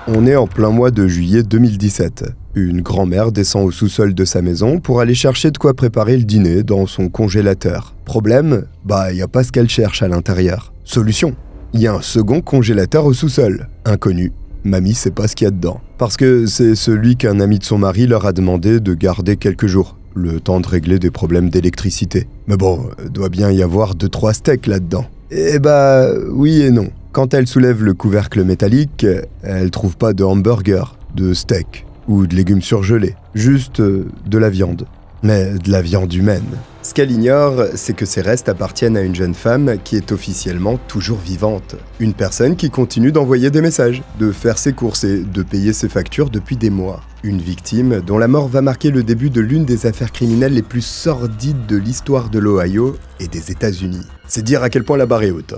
On est en plein mois de juillet 2017. Une grand-mère descend au sous-sol de sa maison pour aller chercher de quoi préparer le dîner dans son congélateur. Problème, y a pas ce qu'elle cherche à l'intérieur. Solution, il y a un second congélateur au sous-sol. Inconnu. Mamie sait pas ce qu'il y a dedans. Parce que c'est celui qu'un ami de son mari leur a demandé de garder quelques jours. Le temps de régler des problèmes d'électricité. Mais bon, doit bien y avoir 2-3 steaks là-dedans. Oui et non. Quand elle soulève le couvercle métallique, elle trouve pas de hamburger, de steak ou de légumes surgelés. Juste de la viande. Mais de la viande humaine. Ce qu'elle ignore, c'est que ces restes appartiennent à une jeune femme qui est officiellement toujours vivante. Une personne qui continue d'envoyer des messages, de faire ses courses et de payer ses factures depuis des mois. Une victime dont la mort va marquer le début de l'une des affaires criminelles les plus sordides de l'histoire de l'Ohio et des États-Unis. C'est dire à quel point la barre est haute.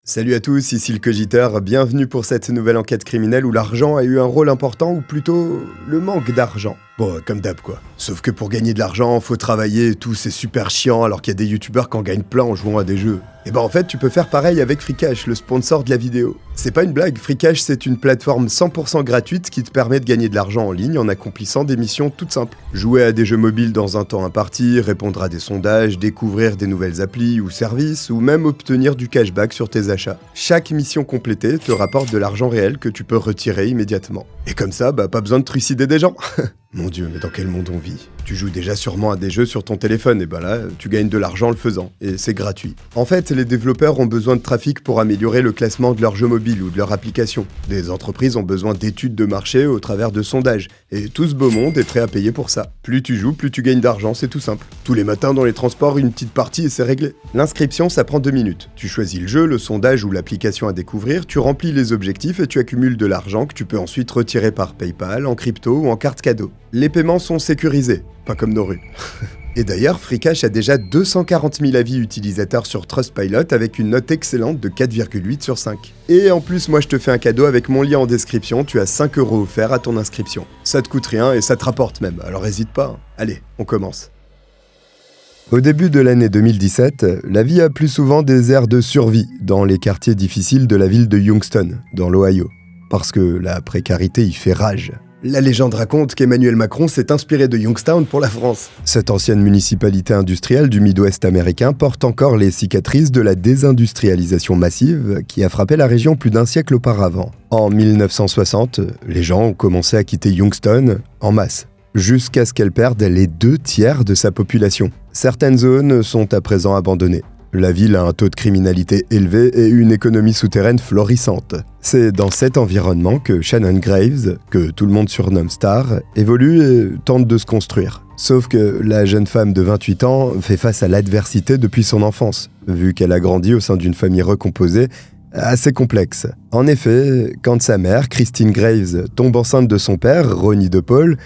Salut à tous, ici le Cogiteur, bienvenue pour cette nouvelle enquête criminelle où l'argent a eu un rôle important, ou plutôt le manque d'argent. Bon, comme d'hab quoi. Sauf que pour gagner de l'argent, faut travailler et tout, c'est super chiant alors qu'il y a des youtubeurs qui en gagnent plein en jouant à des jeux. Et en fait, tu peux faire pareil avec Freecash, le sponsor de la vidéo. C'est pas une blague, Freecash c'est une plateforme 100% gratuite qui te permet de gagner de l'argent en ligne en accomplissant des missions toutes simples. Jouer à des jeux mobiles dans un temps imparti, répondre à des sondages, découvrir des nouvelles applis ou services, ou même obtenir du cashback sur tes achats. Chaque mission complétée te rapporte de l'argent réel que tu peux retirer immédiatement. Et comme ça, pas besoin de trucider des gens. Mon Dieu, mais dans quel monde on vit? Tu joues déjà sûrement à des jeux sur ton téléphone, et là, tu gagnes de l'argent en le faisant, et c'est gratuit. En fait, les développeurs ont besoin de trafic pour améliorer le classement de leurs jeux mobiles ou de leur application. Des entreprises ont besoin d'études de marché au travers de sondages, et tout ce beau monde est prêt à payer pour ça. Plus tu joues, plus tu gagnes d'argent, c'est tout simple. Tous les matins dans les transports, une petite partie et c'est réglé. L'inscription, ça prend 2 minutes. Tu choisis le jeu, le sondage ou l'application à découvrir, tu remplis les objectifs et tu accumules de l'argent que tu peux ensuite retirer par PayPal, en crypto ou en carte cadeau. Les paiements sont sécurisés, pas comme nos rues. Et d'ailleurs, Freecash a déjà 240 000 avis utilisateurs sur Trustpilot avec une note excellente de 4,8 sur 5. Et en plus, moi je te fais un cadeau avec mon lien en description, tu as 5 € offerts à ton inscription. Ça te coûte rien et ça te rapporte même, alors hésite pas. Allez, on commence. Au début de l'année 2017, la vie a plus souvent des airs de survie dans les quartiers difficiles de la ville de Youngstown, dans l'Ohio. Parce que la précarité y fait rage. La légende raconte qu'Emmanuel Macron s'est inspiré de Youngstown pour la France. Cette ancienne municipalité industrielle du Midwest américain porte encore les cicatrices de la désindustrialisation massive qui a frappé la région plus d'un siècle auparavant. En 1960, les gens ont commencé à quitter Youngstown en masse, jusqu'à ce qu'elle perde les 2/3 de sa population. Certaines zones sont à présent abandonnées. La ville a un taux de criminalité élevé et une économie souterraine florissante. C'est dans cet environnement que Shannon Graves, que tout le monde surnomme Star, évolue et tente de se construire. Sauf que la jeune femme de 28 ans fait face à l'adversité depuis son enfance, vu qu'elle a grandi au sein d'une famille recomposée assez complexe. En effet, quand sa mère, Christine Graves, tombe enceinte de son père, Ronnie DePaul,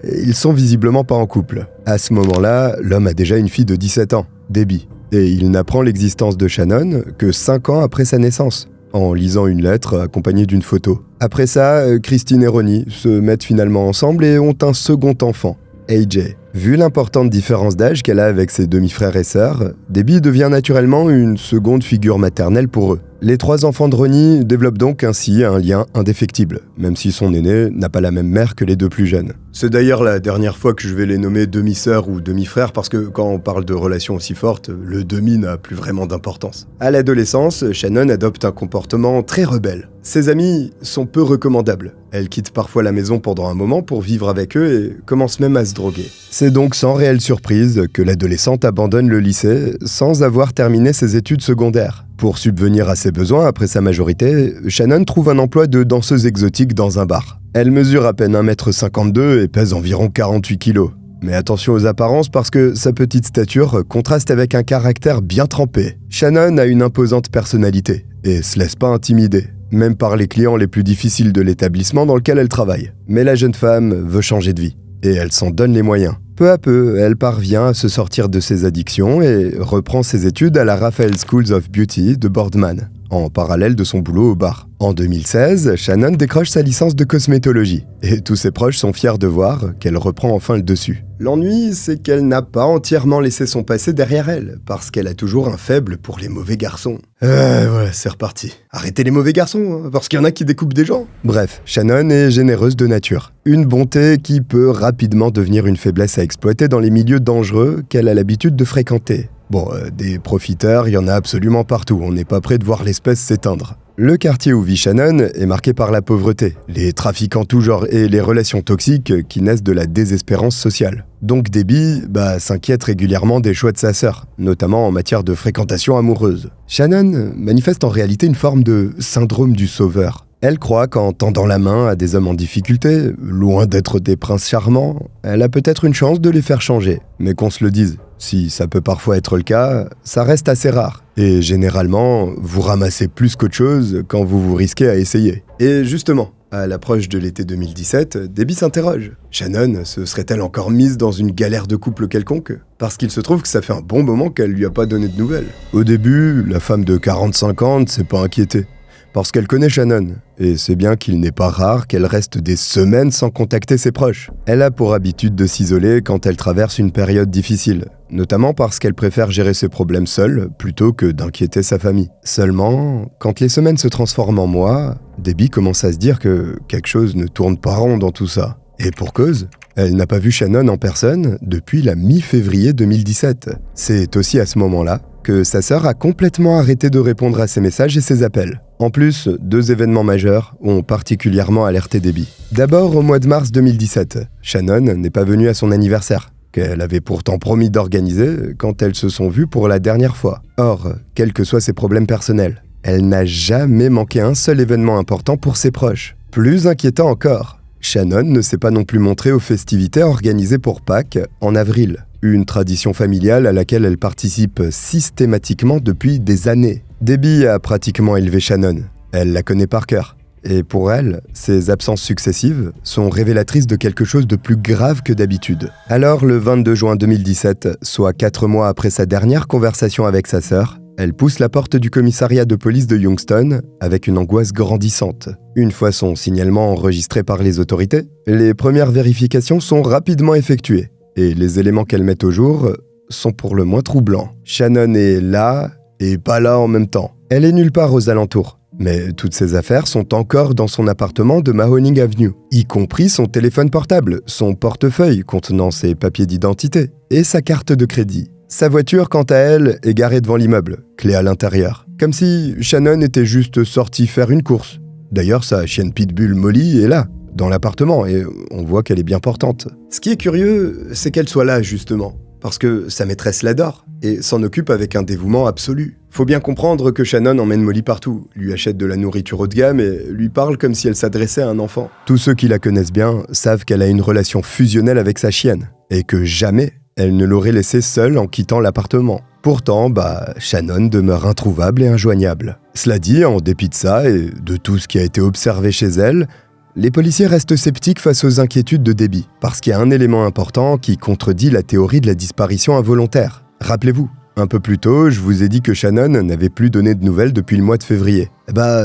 ils sont visiblement pas en couple. À ce moment-là, l'homme a déjà une fille de 17 ans, Debbie. Et il n'apprend l'existence de Shannon que 5 ans après sa naissance, en lisant une lettre accompagnée d'une photo. Après ça, Christine et Ronnie se mettent finalement ensemble et ont un second enfant, AJ. Vu l'importante différence d'âge qu'elle a avec ses demi-frères et sœurs, Debbie devient naturellement une seconde figure maternelle pour eux. Les 3 enfants de Ronnie développent donc ainsi un lien indéfectible, même si son aîné n'a pas la même mère que les 2 plus jeunes. C'est d'ailleurs la dernière fois que je vais les nommer demi-sœurs ou demi-frères parce que quand on parle de relations aussi fortes, le demi n'a plus vraiment d'importance. À l'adolescence, Shannon adopte un comportement très rebelle. Ses amis sont peu recommandables. Elle quitte parfois la maison pendant un moment pour vivre avec eux et commence même à se droguer. C'est donc sans réelle surprise que l'adolescente abandonne le lycée sans avoir terminé ses études secondaires. Pour subvenir à ses besoins après sa majorité, Shannon trouve un emploi de danseuse exotique dans un bar. Elle mesure à peine 1,52 m et pèse environ 48 kg. Mais attention aux apparences parce que sa petite stature contraste avec un caractère bien trempé. Shannon a une imposante personnalité et se laisse pas intimider, même par les clients les plus difficiles de l'établissement dans lequel elle travaille. Mais la jeune femme veut changer de vie et elle s'en donne les moyens. Peu à peu, elle parvient à se sortir de ses addictions et reprend ses études à la Raphael Schools of Beauty de Boardman, en parallèle de son boulot au bar. En 2016, Shannon décroche sa licence de cosmétologie, et tous ses proches sont fiers de voir qu'elle reprend enfin le dessus. L'ennui, c'est qu'elle n'a pas entièrement laissé son passé derrière elle, parce qu'elle a toujours un faible pour les mauvais garçons. Voilà, c'est reparti. Arrêtez les mauvais garçons, hein, parce qu'il y en a qui découpent des gens. Bref, Shannon est généreuse de nature. Une bonté qui peut rapidement devenir une faiblesse à exploiter dans les milieux dangereux qu'elle a l'habitude de fréquenter. Bon, des profiteurs, il y en a absolument partout, on n'est pas prêt de voir l'espèce s'éteindre. Le quartier où vit Shannon est marqué par la pauvreté, les trafiquants tout genre et les relations toxiques qui naissent de la désespérance sociale. Donc Debbie s'inquiète régulièrement des choix de sa sœur, notamment en matière de fréquentation amoureuse. Shannon manifeste en réalité une forme de syndrome du sauveur. Elle croit qu'en tendant la main à des hommes en difficulté, loin d'être des princes charmants, elle a peut-être une chance de les faire changer. Mais qu'on se le dise, si ça peut parfois être le cas, ça reste assez rare. Et généralement, vous ramassez plus qu'autre chose quand vous vous risquez à essayer. Et justement, à l'approche de l'été 2017, Debbie s'interroge. Shannon se serait-elle encore mise dans une galère de couple quelconque ? Parce qu'il se trouve que ça fait un bon moment qu'elle lui a pas donné de nouvelles. Au début, la femme de 45 ans ne s'est pas inquiétée. Parce qu'elle connaît Shannon, et c'est bien qu'il n'est pas rare qu'elle reste des semaines sans contacter ses proches. Elle a pour habitude de s'isoler quand elle traverse une période difficile, notamment parce qu'elle préfère gérer ses problèmes seule plutôt que d'inquiéter sa famille. Seulement, quand les semaines se transforment en mois, Debbie commence à se dire que quelque chose ne tourne pas rond dans tout ça. Et pour cause, elle n'a pas vu Shannon en personne depuis la mi-février 2017. C'est aussi à ce moment-là que sa sœur a complètement arrêté de répondre à ses messages et ses appels. En plus, 2 événements majeurs ont particulièrement alerté Debbie. D'abord, au mois de mars 2017, Shannon n'est pas venue à son anniversaire, qu'elle avait pourtant promis d'organiser quand elles se sont vues pour la dernière fois. Or, quels que soient ses problèmes personnels, elle n'a jamais manqué un seul événement important pour ses proches. Plus inquiétant encore, Shannon ne s'est pas non plus montrée aux festivités organisées pour Pâques en avril, une tradition familiale à laquelle elle participe systématiquement depuis des années. Debbie a pratiquement élevé Shannon, elle la connaît par cœur. Et pour elle, ces absences successives sont révélatrices de quelque chose de plus grave que d'habitude. Alors, le 22 juin 2017, soit 4 mois après sa dernière conversation avec sa sœur, elle pousse la porte du commissariat de police de Youngstown avec une angoisse grandissante. Une fois son signalement enregistré par les autorités, les premières vérifications sont rapidement effectuées et les éléments qu'elle met au jour sont pour le moins troublants. Shannon est là et pas là en même temps. Elle est nulle part aux alentours, mais toutes ses affaires sont encore dans son appartement de Mahoning Avenue, y compris son téléphone portable, son portefeuille contenant ses papiers d'identité et sa carte de crédit. Sa voiture, quant à elle, est garée devant l'immeuble, clé à l'intérieur. Comme si Shannon était juste sortie faire une course. D'ailleurs, sa chienne pitbull Molly est là, dans l'appartement, et on voit qu'elle est bien portante. Ce qui est curieux, c'est qu'elle soit là, justement, parce que sa maîtresse l'adore, et s'en occupe avec un dévouement absolu. Faut bien comprendre que Shannon emmène Molly partout, lui achète de la nourriture haut de gamme et lui parle comme si elle s'adressait à un enfant. Tous ceux qui la connaissent bien savent qu'elle a une relation fusionnelle avec sa chienne, et que jamais elle ne l'aurait laissée seule en quittant l'appartement. Pourtant, Shannon demeure introuvable et injoignable. Cela dit, en dépit de ça et de tout ce qui a été observé chez elle, les policiers restent sceptiques face aux inquiétudes de Debbie, parce qu'il y a un élément important qui contredit la théorie de la disparition involontaire. Rappelez-vous, un peu plus tôt, je vous ai dit que Shannon n'avait plus donné de nouvelles depuis le mois de février.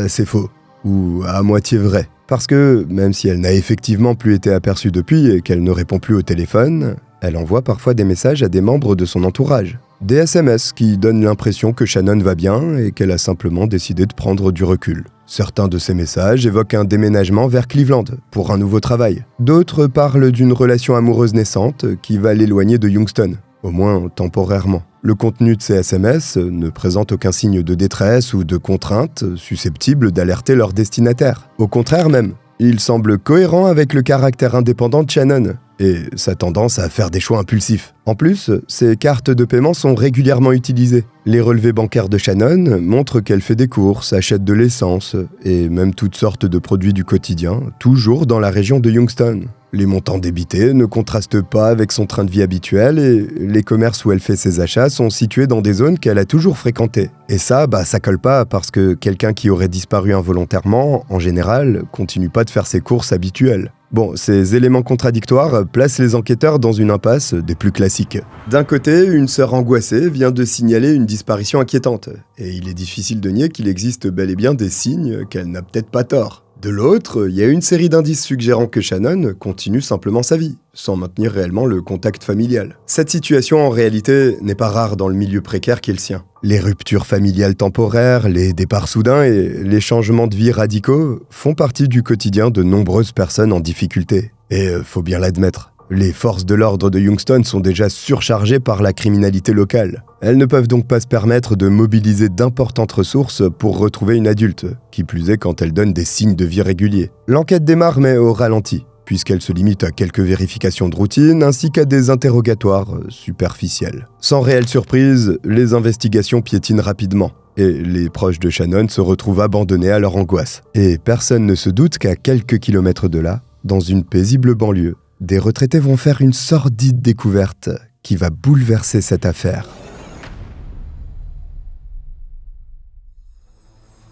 C'est faux, ou à moitié vrai. Parce que, même si elle n'a effectivement plus été aperçue depuis et qu'elle ne répond plus au téléphone, elle envoie parfois des messages à des membres de son entourage. Des SMS qui donnent l'impression que Shannon va bien et qu'elle a simplement décidé de prendre du recul. Certains de ces messages évoquent un déménagement vers Cleveland pour un nouveau travail. D'autres parlent d'une relation amoureuse naissante qui va l'éloigner de Youngstown, au moins temporairement. Le contenu de ces SMS ne présente aucun signe de détresse ou de contrainte susceptible d'alerter leur destinataire. Au contraire même, il semble cohérent avec le caractère indépendant de Shannon et sa tendance à faire des choix impulsifs. En plus, ses cartes de paiement sont régulièrement utilisées. Les relevés bancaires de Shannon montrent qu'elle fait des courses, achète de l'essence et même toutes sortes de produits du quotidien, toujours dans la région de Youngstown. Les montants débités ne contrastent pas avec son train de vie habituel et les commerces où elle fait ses achats sont situés dans des zones qu'elle a toujours fréquentées. Et ça colle pas parce que quelqu'un qui aurait disparu involontairement, en général, continue pas de faire ses courses habituelles. Bon, ces éléments contradictoires placent les enquêteurs dans une impasse des plus classiques. D'un côté, une sœur angoissée vient de signaler une disparition inquiétante, et il est difficile de nier qu'il existe bel et bien des signes qu'elle n'a peut-être pas tort. De l'autre, il y a une série d'indices suggérant que Shannon continue simplement sa vie, sans maintenir réellement le contact familial. Cette situation, en réalité, n'est pas rare dans le milieu précaire qui est le sien. Les ruptures familiales temporaires, les départs soudains et les changements de vie radicaux font partie du quotidien de nombreuses personnes en difficulté. Et faut bien l'admettre, les forces de l'ordre de Youngstown sont déjà surchargées par la criminalité locale. Elles ne peuvent donc pas se permettre de mobiliser d'importantes ressources pour retrouver une adulte, qui plus est quand elle donne des signes de vie réguliers. L'enquête démarre mais au ralenti, puisqu'elle se limite à quelques vérifications de routine ainsi qu'à des interrogatoires superficiels. Sans réelle surprise, les investigations piétinent rapidement, et les proches de Shannon se retrouvent abandonnés à leur angoisse. Et personne ne se doute qu'à quelques kilomètres de là, dans une paisible banlieue, des retraités vont faire une sordide découverte qui va bouleverser cette affaire.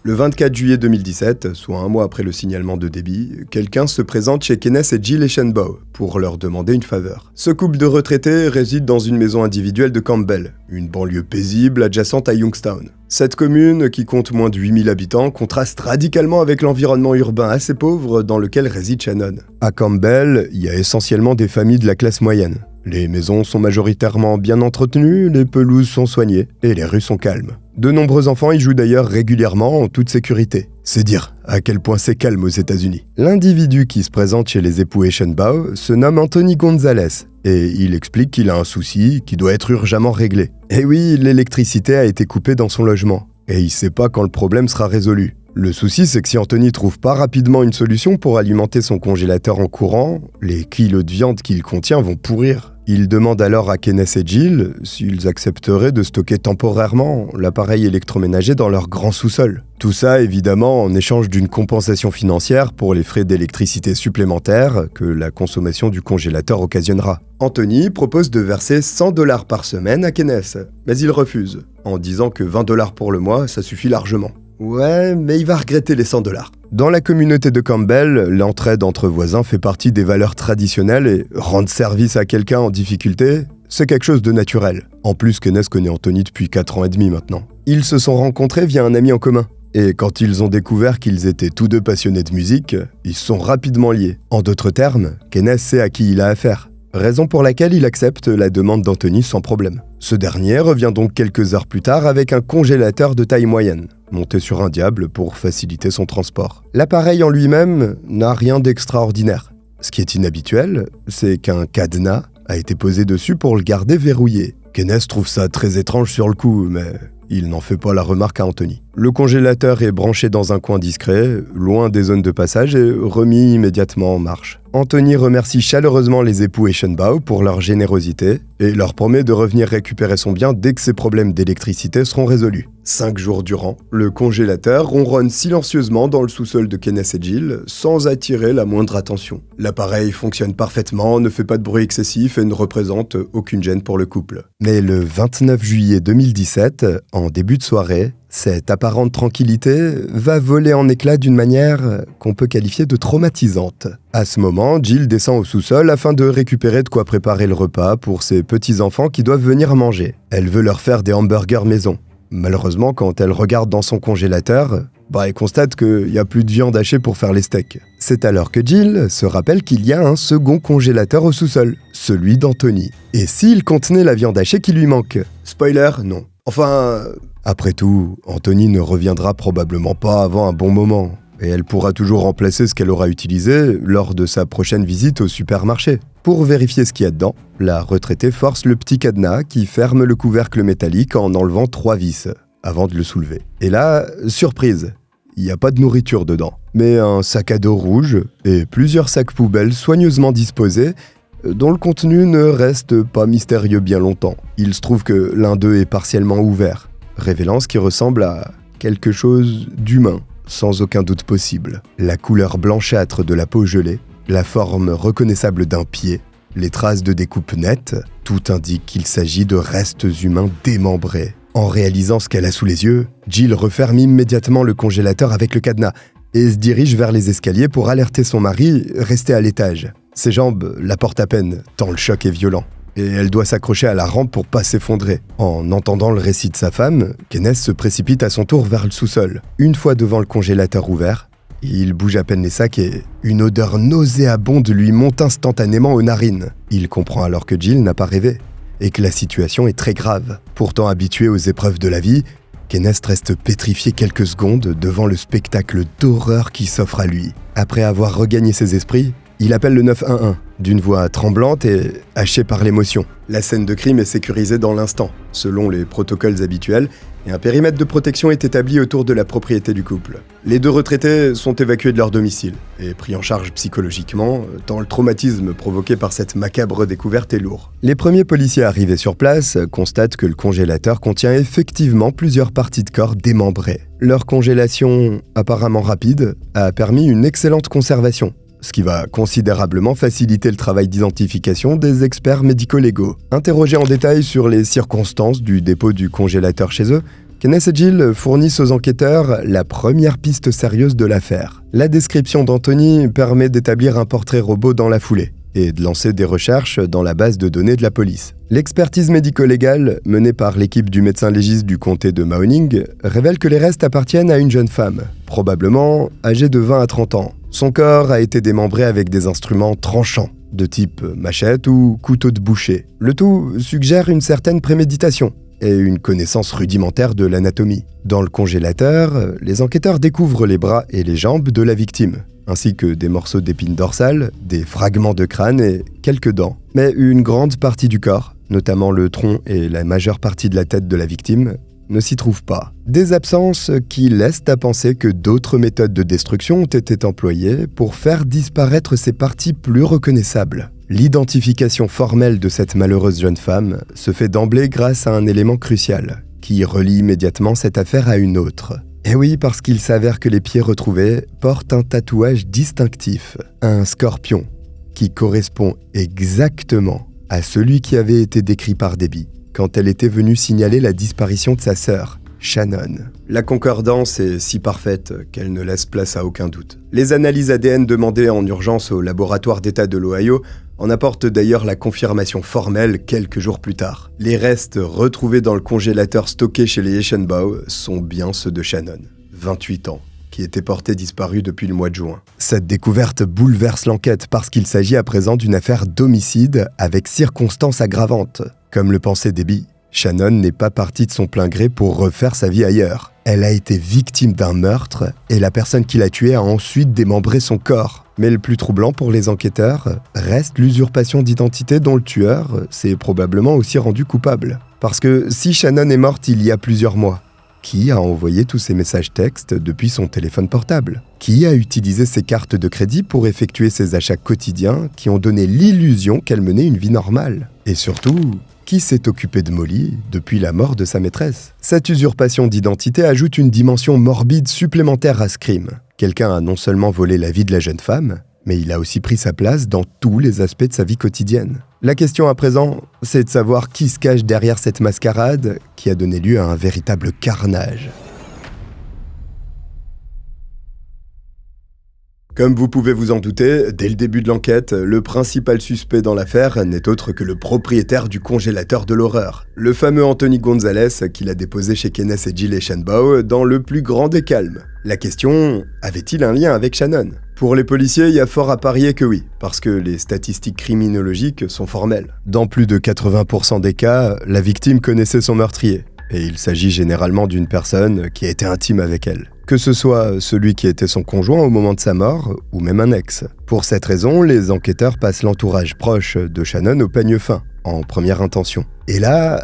Le 24 juillet 2017, soit un mois après le signalement de Debbie, quelqu'un se présente chez Kenneth et Jill Eschenbaugh pour leur demander une faveur. Ce couple de retraités réside dans une maison individuelle de Campbell, une banlieue paisible adjacente à Youngstown. Cette commune, qui compte moins de 8000 habitants, contraste radicalement avec l'environnement urbain assez pauvre dans lequel réside Shannon. À Campbell, il y a essentiellement des familles de la classe moyenne. Les maisons sont majoritairement bien entretenues, les pelouses sont soignées et les rues sont calmes. De nombreux enfants y jouent d'ailleurs régulièrement en toute sécurité. C'est dire à quel point c'est calme aux États-Unis. L'individu qui se présente chez les époux Eschenbaugh se nomme Anthony Gonzalez et il explique qu'il a un souci qui doit être urgemment réglé. Et oui, l'électricité a été coupée dans son logement et il sait pas quand le problème sera résolu. Le souci, c'est que si Anthony trouve pas rapidement une solution pour alimenter son congélateur en courant, les kilos de viande qu'il contient vont pourrir. Il demande alors à Kenneth et Jill s'ils accepteraient de stocker temporairement l'appareil électroménager dans leur grand sous-sol. Tout ça, évidemment, en échange d'une compensation financière pour les frais d'électricité supplémentaires que la consommation du congélateur occasionnera. Anthony propose de verser $100 par semaine à Kenneth, mais il refuse, en disant que $20 pour le mois, ça suffit largement. Ouais, mais il va regretter les $100. Dans la communauté de Campbell, l'entraide entre voisins fait partie des valeurs traditionnelles et rendre service à quelqu'un en difficulté, c'est quelque chose de naturel. En plus, Kenneth connaît Anthony depuis 4 ans et demi maintenant. Ils se sont rencontrés via un ami en commun. Et quand ils ont découvert qu'ils étaient tous deux passionnés de musique, ils se sont rapidement liés. En d'autres termes, Kenneth sait à qui il a affaire. Raison pour laquelle il accepte la demande d'Anthony sans problème. Ce dernier revient donc quelques heures plus tard avec un congélateur de taille moyenne, monté sur un diable pour faciliter son transport. L'appareil en lui-même n'a rien d'extraordinaire. Ce qui est inhabituel, c'est qu'un cadenas a été posé dessus pour le garder verrouillé. Kenneth trouve ça très étrange sur le coup, mais il n'en fait pas la remarque à Anthony. Le congélateur est branché dans un coin discret, loin des zones de passage et remis immédiatement en marche. Anthony remercie chaleureusement les époux Eschenbaugh pour leur générosité et leur promet de revenir récupérer son bien dès que ses problèmes d'électricité seront résolus. 5 jours durant, le congélateur ronronne silencieusement dans le sous-sol de Kenneth et Jill sans attirer la moindre attention. L'appareil fonctionne parfaitement, ne fait pas de bruit excessif et ne représente aucune gêne pour le couple. Mais le 29 juillet 2017, en début de soirée, cette apparente tranquillité va voler en éclats d'une manière qu'on peut qualifier de traumatisante. À ce moment, Jill descend au sous-sol afin de récupérer de quoi préparer le repas pour ses petits-enfants qui doivent venir manger. Elle veut leur faire des hamburgers maison. Malheureusement, quand elle regarde dans son congélateur, elle constate qu'il n'y a plus de viande hachée pour faire les steaks. C'est alors que Jill se rappelle qu'il y a un second congélateur au sous-sol, celui d'Anthony. Et s'il contenait la viande hachée qui lui manque ? Spoiler, non. Enfin, après tout, Anthony ne reviendra probablement pas avant un bon moment, et elle pourra toujours remplacer ce qu'elle aura utilisé lors de sa prochaine visite au supermarché. Pour vérifier ce qu'il y a dedans, la retraitée force le petit cadenas qui ferme le couvercle métallique en enlevant 3 vis, avant de le soulever. Et là, surprise, il n'y a pas de nourriture dedans, mais un sac à dos rouge et plusieurs sacs poubelles soigneusement disposés, dont le contenu ne reste pas mystérieux bien longtemps. Il se trouve que l'un d'eux est partiellement ouvert, révélant ce qui ressemble à quelque chose d'humain, sans aucun doute possible. La couleur blanchâtre de la peau gelée, la forme reconnaissable d'un pied, les traces de découpe nettes, tout indique qu'il s'agit de restes humains démembrés. En réalisant ce qu'elle a sous les yeux, Jill referme immédiatement le congélateur avec le cadenas, et se dirige vers les escaliers pour alerter son mari, resté à l'étage. Ses jambes la portent à peine, tant le choc est violent. Et elle doit s'accrocher à la rampe pour pas s'effondrer. En entendant le récit de sa femme, Kenneth se précipite à son tour vers le sous-sol. Une fois devant le congélateur ouvert, il bouge à peine les sacs et une odeur nauséabonde lui monte instantanément aux narines. Il comprend alors que Jill n'a pas rêvé et que la situation est très grave. Pourtant habitué aux épreuves de la vie, Kenneth reste pétrifié quelques secondes devant le spectacle d'horreur qui s'offre à lui. Après avoir regagné ses esprits, il appelle le 911 d'une voix tremblante et hachée par l'émotion. La scène de crime est sécurisée dans l'instant, selon les protocoles habituels, et un périmètre de protection est établi autour de la propriété du couple. Les deux retraités sont évacués de leur domicile et pris en charge psychologiquement, tant le traumatisme provoqué par cette macabre découverte est lourd. Les premiers policiers arrivés sur place constatent que le congélateur contient effectivement plusieurs parties de corps démembrées. Leur congélation, apparemment rapide, a permis une excellente conservation, ce qui va considérablement faciliter le travail d'identification des experts médico-légaux. Interrogés en détail sur les circonstances du dépôt du congélateur chez eux, Kenneth et Jill fournissent aux enquêteurs la première piste sérieuse de l'affaire. La description d'Anthony permet d'établir un portrait robot dans la foulée et de lancer des recherches dans la base de données de la police. L'expertise médico-légale, menée par l'équipe du médecin légiste du comté de Mahoning, révèle que les restes appartiennent à une jeune femme, probablement âgée de 20 à 30 ans. Son corps a été démembré avec des instruments tranchants, de type machette ou couteau de boucher. Le tout suggère une certaine préméditation et une connaissance rudimentaire de l'anatomie. Dans le congélateur, les enquêteurs découvrent les bras et les jambes de la victime, ainsi que des morceaux d'épines dorsales, des fragments de crâne et quelques dents. Mais une grande partie du corps, notamment le tronc et la majeure partie de la tête de la victime, ne s'y trouvent pas. Des absences qui laissent à penser que d'autres méthodes de destruction ont été employées pour faire disparaître ces parties plus reconnaissables. L'identification formelle de cette malheureuse jeune femme se fait d'emblée grâce à un élément crucial, qui relie immédiatement cette affaire à une autre. Et oui, parce qu'il s'avère que les pieds retrouvés portent un tatouage distinctif, un scorpion, qui correspond exactement à celui qui avait été décrit par Debbie quand elle était venue signaler la disparition de sa sœur, Shannon. La concordance est si parfaite qu'elle ne laisse place à aucun doute. Les analyses ADN demandées en urgence au laboratoire d'État de l'Ohio en apportent d'ailleurs la confirmation formelle quelques jours plus tard. Les restes retrouvés dans le congélateur stocké chez les Eschenbach sont bien ceux de Shannon, 28 ans, qui était portée disparue depuis le mois de juin. Cette découverte bouleverse l'enquête parce qu'il s'agit à présent d'une affaire d'homicide avec circonstances aggravantes. Comme le pensait Debbie, Shannon n'est pas partie de son plein gré pour refaire sa vie ailleurs. Elle a été victime d'un meurtre et la personne qui l'a tuée a ensuite démembré son corps. Mais le plus troublant pour les enquêteurs reste l'usurpation d'identité dont le tueur s'est probablement aussi rendu coupable. Parce que si Shannon est morte il y a plusieurs mois, qui a envoyé tous ces messages textes depuis son téléphone portable? Qui a utilisé ses cartes de crédit pour effectuer ses achats quotidiens qui ont donné l'illusion qu'elle menait une vie normale? Et surtout, qui s'est occupé de Molly depuis la mort de sa maîtresse? Cette usurpation d'identité ajoute une dimension morbide supplémentaire à ce crime. Quelqu'un a non seulement volé la vie de la jeune femme, mais il a aussi pris sa place dans tous les aspects de sa vie quotidienne. La question à présent, c'est de savoir qui se cache derrière cette mascarade qui a donné lieu à un véritable carnage. Comme vous pouvez vous en douter, dès le début de l'enquête, le principal suspect dans l'affaire n'est autre que le propriétaire du congélateur de l'horreur, le fameux Anthony Gonzalez qui l'a déposé chez Kenneth et Jill Eschenbach dans le plus grand des calmes. La question, avait-il un lien avec Shannon? Pour les policiers, il y a fort à parier que oui, parce que les statistiques criminologiques sont formelles. Dans plus de 80% des cas, la victime connaissait son meurtrier, et il s'agit généralement d'une personne qui a été intime avec elle. Que ce soit celui qui était son conjoint au moment de sa mort, ou même un ex. Pour cette raison, les enquêteurs passent l'entourage proche de Shannon au peigne fin, en première intention. Et là,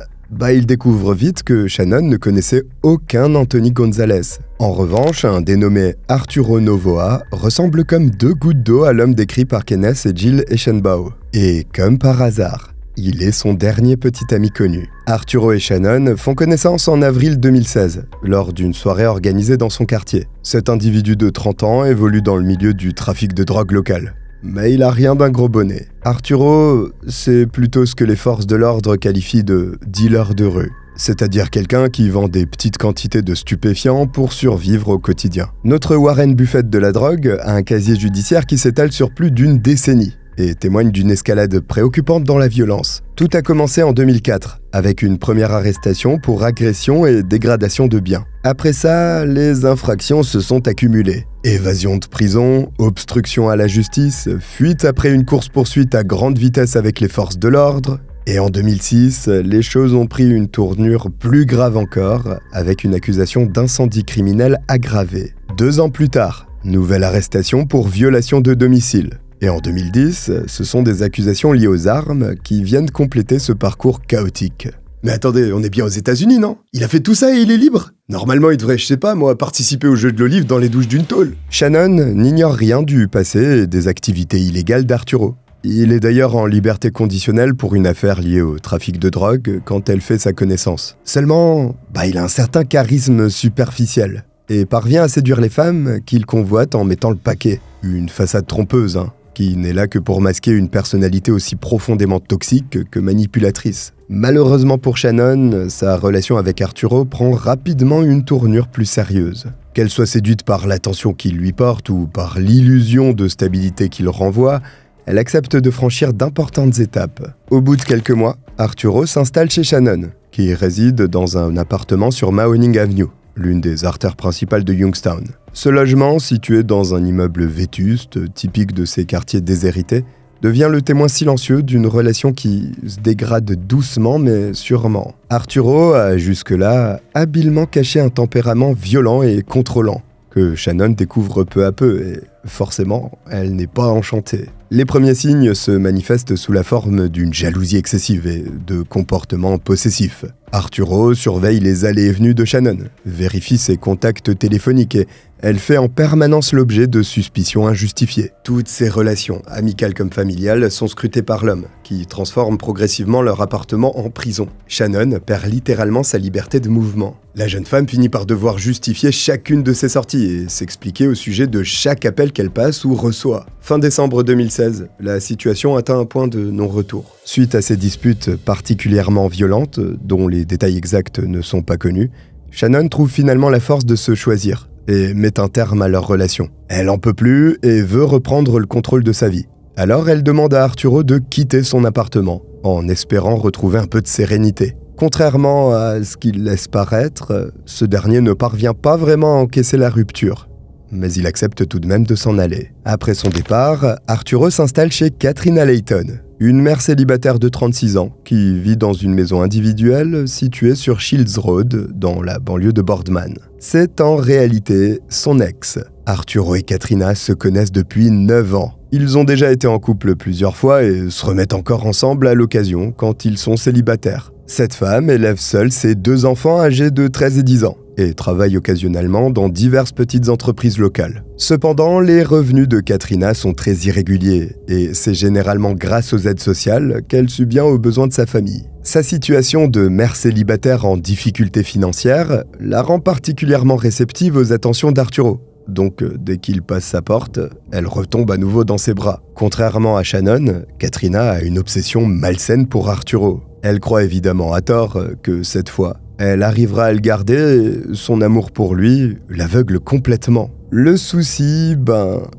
ils découvrent vite que Shannon ne connaissait aucun Anthony Gonzalez. En revanche, un dénommé Arturo Novoa ressemble comme deux gouttes d'eau à l'homme décrit par Kenneth et Jill Eschenbach. Et comme par hasard, il est son dernier petit ami connu. Arturo et Shannon font connaissance en avril 2016, lors d'une soirée organisée dans son quartier. Cet individu de 30 ans évolue dans le milieu du trafic de drogue local. Mais il a rien d'un gros bonnet. Arturo, c'est plutôt ce que les forces de l'ordre qualifient de dealer de rue. c'est-à-dire quelqu'un qui vend des petites quantités de stupéfiants pour survivre au quotidien. Notre Warren Buffett de la drogue a un casier judiciaire qui s'étale sur plus d'une décennie et témoigne d'une escalade préoccupante dans la violence. Tout a commencé en 2004, avec une première arrestation pour agression et dégradation de biens. Après ça, les infractions se sont accumulées. Évasion de prison, obstruction à la justice, fuite après une course-poursuite à grande vitesse avec les forces de l'ordre. Et en 2006, les choses ont pris une tournure plus grave encore, avec une accusation d'incendie criminel aggravé. 2 ans plus tard, nouvelle arrestation pour violation de domicile. Et en 2010, ce sont des accusations liées aux armes qui viennent compléter ce parcours chaotique. Mais attendez, on est bien aux États-Unis, non? Il a fait tout ça et il est libre? Normalement, il devrait, je sais pas moi, participer au jeu de l'olive dans les douches d'une tôle. Shannon n'ignore rien du passé et des activités illégales d'Arturo. Il est d'ailleurs en liberté conditionnelle pour une affaire liée au trafic de drogue quand elle fait sa connaissance. Seulement, il a un certain charisme superficiel et parvient à séduire les femmes qu'il convoite en mettant le paquet. Une façade trompeuse, qui n'est là que pour masquer une personnalité aussi profondément toxique que manipulatrice. Malheureusement pour Shannon, sa relation avec Arturo prend rapidement une tournure plus sérieuse. Qu'elle soit séduite par l'attention qu'il lui porte ou par l'illusion de stabilité qu'il renvoie, elle accepte de franchir d'importantes étapes. Au bout de quelques mois, Arturo s'installe chez Shannon, qui réside dans un appartement sur Mahoning Avenue, l'une des artères principales de Youngstown. Ce logement, situé dans un immeuble vétuste, typique de ces quartiers déshérités, devient le témoin silencieux d'une relation qui se dégrade doucement mais sûrement. Arturo a jusque-là habilement caché un tempérament violent et contrôlant, que Shannon découvre peu à peu et forcément, elle n'est pas enchantée. Les premiers signes se manifestent sous la forme d'une jalousie excessive et de comportements possessifs. Arturo surveille les allées et venues de Shannon, vérifie ses contacts téléphoniques et elle fait en permanence l'objet de suspicions injustifiées. Toutes ces relations, amicales comme familiales, sont scrutées par l'homme, qui transforme progressivement leur appartement en prison. Shannon perd littéralement sa liberté de mouvement. La jeune femme finit par devoir justifier chacune de ses sorties et s'expliquer au sujet de chaque appel qu'elle passe ou reçoit. Fin décembre 2016, la situation atteint un point de non-retour. Suite à ces disputes particulièrement violentes, dont les détails exacts ne sont pas connus, Shannon trouve finalement la force de se choisir et met un terme à leur relation. Elle en peut plus et veut reprendre le contrôle de sa vie. Alors elle demande à Arturo de quitter son appartement, en espérant retrouver un peu de sérénité. Contrairement à ce qu'il laisse paraître, ce dernier ne parvient pas vraiment à encaisser la rupture. Mais il accepte tout de même de s'en aller. Après son départ, Arturo s'installe chez Katrina Layton, une mère célibataire de 36 ans qui vit dans une maison individuelle située sur Shields Road, dans la banlieue de Boardman. C'est en réalité son ex. Arturo et Katrina se connaissent depuis 9 ans. Ils ont déjà été en couple plusieurs fois et se remettent encore ensemble à l'occasion quand ils sont célibataires. Cette femme élève seule ses 2 enfants âgés de 13 et 10 ans et travaille occasionnellement dans diverses petites entreprises locales. Cependant, les revenus de Katrina sont très irréguliers et c'est généralement grâce aux aides sociales qu'elle subvient aux besoins de sa famille. Sa situation de mère célibataire en difficulté financière la rend particulièrement réceptive aux attentions d'Arturo. Donc, dès qu'il passe sa porte, elle retombe à nouveau dans ses bras. Contrairement à Shannon, Katrina a une obsession malsaine pour Arturo. Elle croit évidemment à tort que cette fois, elle arrivera à le garder et son amour pour lui l'aveugle complètement. Le souci,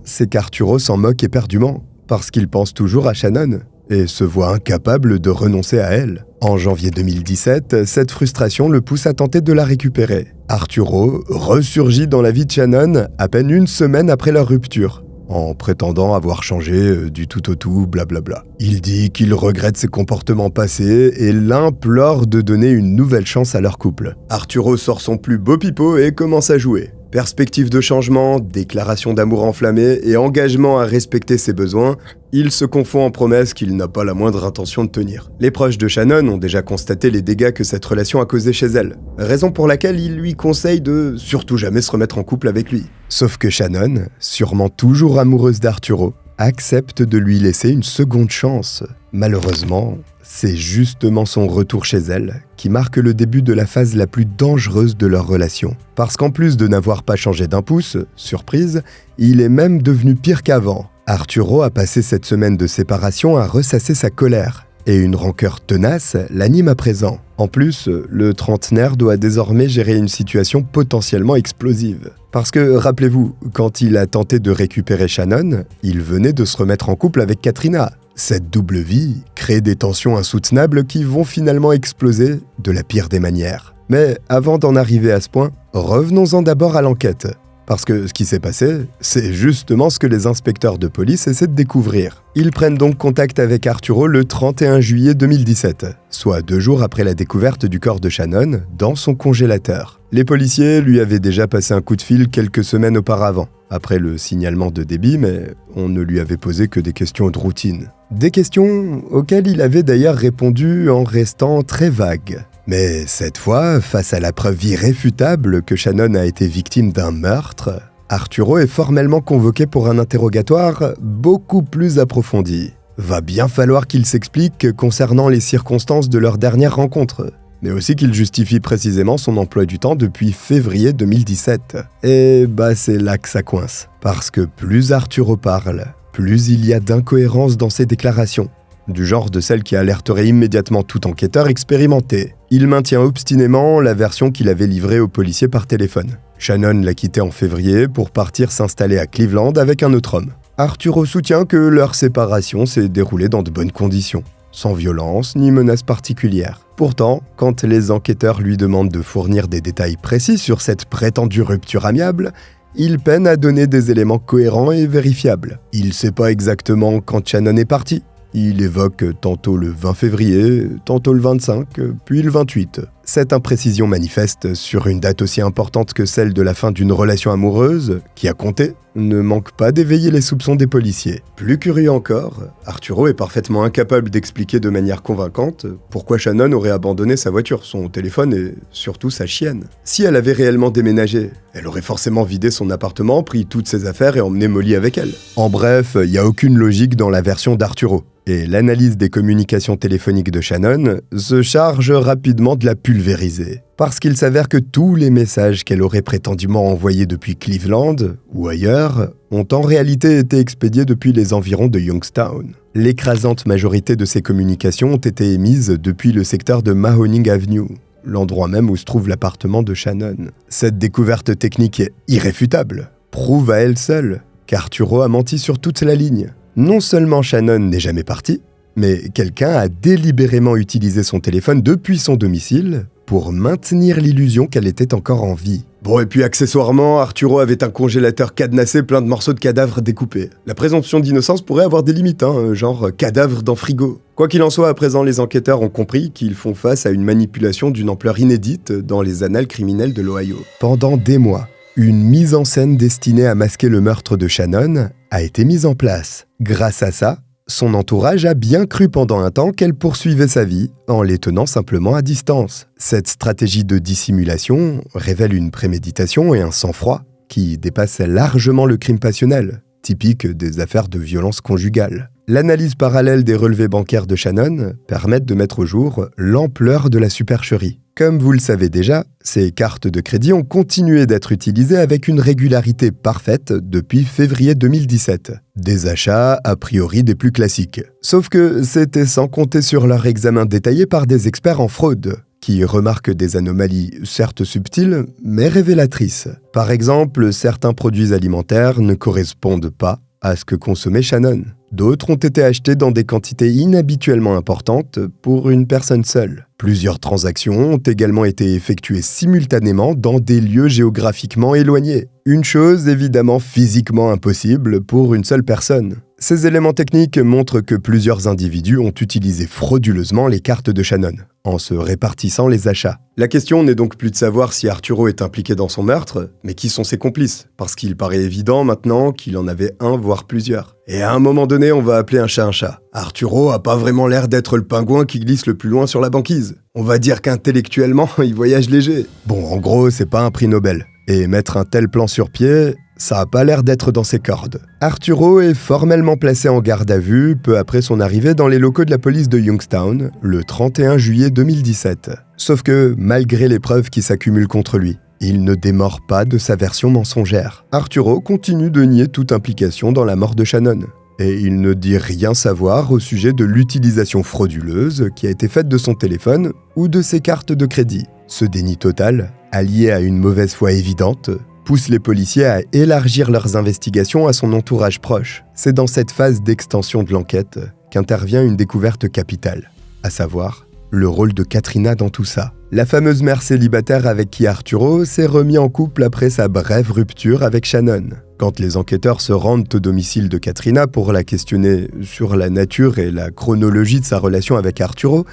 c'est qu'Arturo s'en moque éperdument, parce qu'il pense toujours à Shannon et se voit incapable de renoncer à elle. En janvier 2017, cette frustration le pousse à tenter de la récupérer. Arturo ressurgit dans la vie de Shannon à peine 1 semaine après leur rupture, en prétendant avoir changé du tout au tout, blablabla. Il dit qu'il regrette ses comportements passés et l'implore de donner une nouvelle chance à leur couple. Arturo sort son plus beau pipeau et commence à jouer. Perspective de changement, déclaration d'amour enflammée et engagement à respecter ses besoins, il se confond en promesses qu'il n'a pas la moindre intention de tenir. Les proches de Shannon ont déjà constaté les dégâts que cette relation a causés chez elle, raison pour laquelle ils lui conseillent de surtout jamais se remettre en couple avec lui. Sauf que Shannon, sûrement toujours amoureuse d'Arturo, accepte de lui laisser une seconde chance. Malheureusement, c'est justement son retour chez elle qui marque le début de la phase la plus dangereuse de leur relation. Parce qu'en plus de n'avoir pas changé d'un pouce, surprise, il est même devenu pire qu'avant. Arturo a passé cette semaine de séparation à ressasser sa colère. Et une rancœur tenace l'anime à présent. En plus, le trentenaire doit désormais gérer une situation potentiellement explosive. Parce que, rappelez-vous, quand il a tenté de récupérer Shannon, il venait de se remettre en couple avec Katrina. Cette double vie crée des tensions insoutenables qui vont finalement exploser de la pire des manières. Mais avant d'en arriver à ce point, revenons-en d'abord à l'enquête. Parce que ce qui s'est passé, c'est justement ce que les inspecteurs de police essaient de découvrir. Ils prennent donc contact avec Arturo le 31 juillet 2017, soit 2 jours après la découverte du corps de Shannon dans son congélateur. Les policiers lui avaient déjà passé un coup de fil quelques semaines auparavant, après le signalement de débit, mais on ne lui avait posé que des questions de routine. Des questions auxquelles il avait d'ailleurs répondu en restant très vague. Mais cette fois, face à la preuve irréfutable que Shannon a été victime d'un meurtre, Arturo est formellement convoqué pour un interrogatoire beaucoup plus approfondi. Va bien falloir qu'il s'explique concernant les circonstances de leur dernière rencontre, mais aussi qu'il justifie précisément son emploi du temps depuis février 2017. Et c'est là que ça coince, parce que plus Arturo parle, plus il y a d'incohérences dans ses déclarations. Du genre de celle qui alerterait immédiatement tout enquêteur expérimenté. Il maintient obstinément la version qu'il avait livrée aux policiers par téléphone. Shannon l'a quitté en février pour partir s'installer à Cleveland avec un autre homme. Arturo soutient que leur séparation s'est déroulée dans de bonnes conditions, sans violence ni menace particulière. Pourtant, quand les enquêteurs lui demandent de fournir des détails précis sur cette prétendue rupture amiable, il peine à donner des éléments cohérents et vérifiables. Il ne sait pas exactement quand Shannon est parti. Il évoque tantôt le 20 février, tantôt le 25, puis le 28. Cette imprécision manifeste sur une date aussi importante que celle de la fin d'une relation amoureuse, qui a compté, ne manque pas d'éveiller les soupçons des policiers. Plus curieux encore, Arturo est parfaitement incapable d'expliquer de manière convaincante pourquoi Shannon aurait abandonné sa voiture, son téléphone et surtout sa chienne. Si elle avait réellement déménagé, elle aurait forcément vidé son appartement, pris toutes ses affaires et emmené Molly avec elle. En bref, il n'y a aucune logique dans la version d'Arturo. Et l'analyse des communications téléphoniques de Shannon se charge rapidement de la pulvériser. Parce qu'il s'avère que tous les messages qu'elle aurait prétendument envoyés depuis Cleveland, ou ailleurs, ont en réalité été expédiés depuis les environs de Youngstown. L'écrasante majorité de ces communications ont été émises depuis le secteur de Mahoning Avenue, l'endroit même où se trouve l'appartement de Shannon. Cette découverte technique irréfutable prouve à elle seule qu'Arturo a menti sur toute la ligne. Non seulement Shannon n'est jamais partie, mais quelqu'un a délibérément utilisé son téléphone depuis son domicile pour maintenir l'illusion qu'elle était encore en vie. Bon, et puis accessoirement, Arturo avait un congélateur cadenassé plein de morceaux de cadavres découpés. La présomption d'innocence pourrait avoir des limites, genre cadavre dans frigo. Quoi qu'il en soit, à présent, les enquêteurs ont compris qu'ils font face à une manipulation d'une ampleur inédite dans les annales criminelles de l'Ohio. Pendant des mois, une mise en scène destinée à masquer le meurtre de Shannon a été mise en place. Grâce à ça, son entourage a bien cru pendant un temps qu'elle poursuivait sa vie en les tenant simplement à distance. Cette stratégie de dissimulation révèle une préméditation et un sang-froid qui dépassent largement le crime passionnel, typique des affaires de violence conjugale. L'analyse parallèle des relevés bancaires de Shannon permet de mettre au jour l'ampleur de la supercherie. Comme vous le savez déjà, ces cartes de crédit ont continué d'être utilisées avec une régularité parfaite depuis février 2017. Des achats a priori des plus classiques. Sauf que c'était sans compter sur leur examen détaillé par des experts en fraude, qui remarquent des anomalies certes subtiles, mais révélatrices. Par exemple, certains produits alimentaires ne correspondent pas à ce que consommait Shannon. D'autres ont été achetés dans des quantités inhabituellement importantes pour une personne seule. Plusieurs transactions ont également été effectuées simultanément dans des lieux géographiquement éloignés. Une chose évidemment physiquement impossible pour une seule personne. Ces éléments techniques montrent que plusieurs individus ont utilisé frauduleusement les cartes de Shannon, en se répartissant les achats. La question n'est donc plus de savoir si Arturo est impliqué dans son meurtre, mais qui sont ses complices, parce qu'il paraît évident maintenant qu'il en avait un voire plusieurs. Et à un moment donné, on va appeler un chat un chat. Arturo a pas vraiment l'air d'être le pingouin qui glisse le plus loin sur la banquise. On va dire qu'intellectuellement, il voyage léger. Bon, en gros, c'est pas un prix Nobel. Et mettre un tel plan sur pied, ça a pas l'air d'être dans ses cordes. Arturo est formellement placé en garde à vue peu après son arrivée dans les locaux de la police de Youngstown, le 31 juillet 2017. Sauf que, malgré les preuves qui s'accumulent contre lui, il ne démord pas de sa version mensongère. Arturo continue de nier toute implication dans la mort de Shannon. et il ne dit rien savoir au sujet de l'utilisation frauduleuse qui a été faite de son téléphone ou de ses cartes de crédit. Ce déni total, allié à une mauvaise foi évidente, pousse les policiers à élargir leurs investigations à son entourage proche. C'est dans cette phase d'extension de l'enquête qu'intervient une découverte capitale, à savoir le rôle de Katrina dans tout ça. La fameuse mère célibataire avec qui Arturo s'est remis en couple après sa brève rupture avec Shannon. Quand les enquêteurs se rendent au domicile de Katrina pour la questionner sur la nature et la chronologie de sa relation avec Arturo,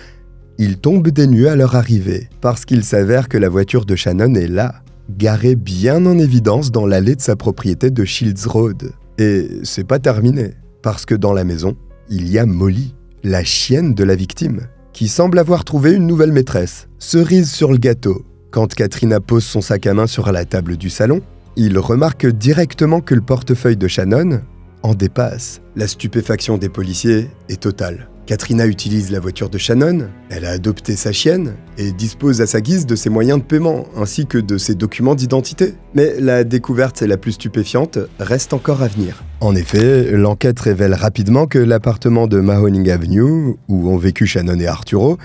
ils tombent des nues à leur arrivée, parce qu'il s'avère que la voiture de Shannon est là, garée bien en évidence dans l'allée de sa propriété de Shields Road. Et c'est pas terminé, parce que dans la maison, il y a Molly, la chienne de la victime, qui semble avoir trouvé une nouvelle maîtresse. Cerise sur le gâteau, quand Katrina pose son sac à main sur la table du salon, il remarque directement que le portefeuille de Shannon en dépasse. La stupéfaction des policiers est totale. Katrina utilise la voiture de Shannon, elle a adopté sa chienne et dispose à sa guise de ses moyens de paiement ainsi que de ses documents d'identité. Mais la découverte la plus stupéfiante reste encore à venir. En effet, l'enquête révèle rapidement que l'appartement de Mahoning Avenue, où ont vécu Shannon et Arturo,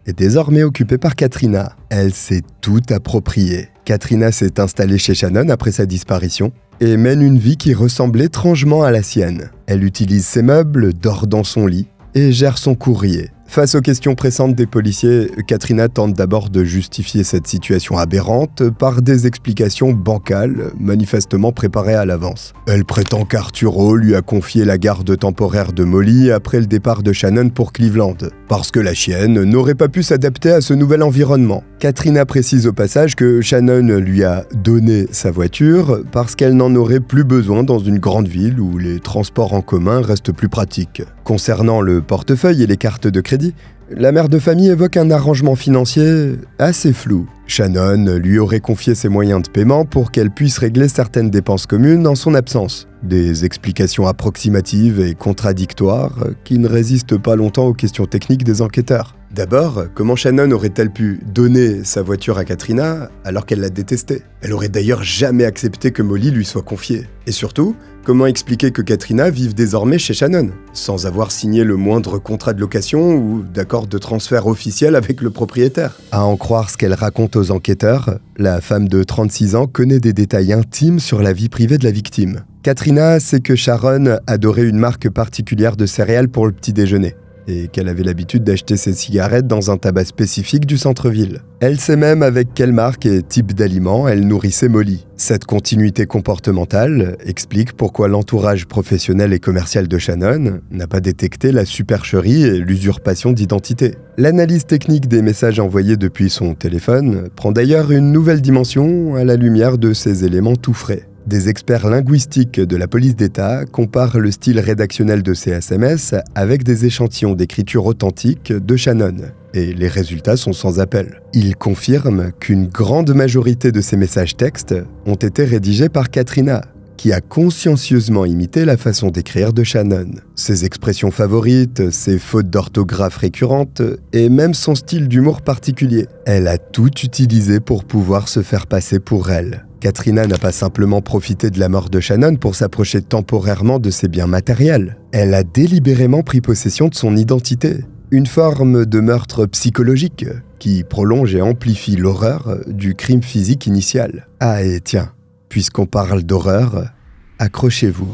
est désormais occupé par Katrina. Elle s'est tout appropriée. Katrina s'est installée chez Shannon après sa disparition et mène une vie qui ressemble étrangement à la sienne. Elle utilise ses meubles, dort dans son lit et gère son courrier. Face aux questions pressantes des policiers, Katrina tente d'abord de justifier cette situation aberrante par des explications bancales, manifestement préparées à l'avance. Elle prétend qu'Arturo lui a confié la garde temporaire de Molly après le départ de Shannon pour Cleveland, parce que la chienne n'aurait pas pu s'adapter à ce nouvel environnement. Katrina précise au passage que Shannon lui a donné sa voiture parce qu'elle n'en aurait plus besoin dans une grande ville où les transports en commun restent plus pratiques. Concernant le portefeuille et les cartes de crédit, la mère de famille évoque un arrangement financier assez flou. Shannon lui aurait confié ses moyens de paiement pour qu'elle puisse régler certaines dépenses communes en son absence. Des explications approximatives et contradictoires qui ne résistent pas longtemps aux questions techniques des enquêteurs. D'abord, comment Shannon aurait-elle pu donner sa voiture à Katrina alors qu'elle la détestait ? Elle aurait d'ailleurs jamais accepté que Molly lui soit confiée. Et surtout, comment expliquer que Katrina vive désormais chez Shannon, sans avoir signé le moindre contrat de location ou d'accord de transfert officiel avec le propriétaire ? À en croire ce qu'elle raconte aux enquêteurs, la femme de 36 ans connaît des détails intimes sur la vie privée de la victime. Katrina sait que Sharon adorait une marque particulière de céréales pour le petit déjeuner et qu'elle avait l'habitude d'acheter ses cigarettes dans un tabac spécifique du centre-ville. Elle sait même avec quelle marque et type d'aliments elle nourrissait Molly. Cette continuité comportementale explique pourquoi l'entourage professionnel et commercial de Shannon n'a pas détecté la supercherie et l'usurpation d'identité. L'analyse technique des messages envoyés depuis son téléphone prend d'ailleurs une nouvelle dimension à la lumière de ces éléments tout frais. Des experts linguistiques de la police d'État comparent le style rédactionnel de ces SMS avec des échantillons d'écriture authentique de Shannon. Et les résultats sont sans appel. Ils confirment qu'une grande majorité de ces messages textes ont été rédigés par Katrina, qui a consciencieusement imité la façon d'écrire de Shannon. Ses expressions favorites, ses fautes d'orthographe récurrentes et même son style d'humour particulier. Elle a tout utilisé pour pouvoir se faire passer pour elle. Katrina n'a pas simplement profité de la mort de Shannon pour s'approcher temporairement de ses biens matériels. Elle a délibérément pris possession de son identité. Une forme de meurtre psychologique qui prolonge et amplifie l'horreur du crime physique initial. Ah et tiens, puisqu'on parle d'horreur, accrochez-vous.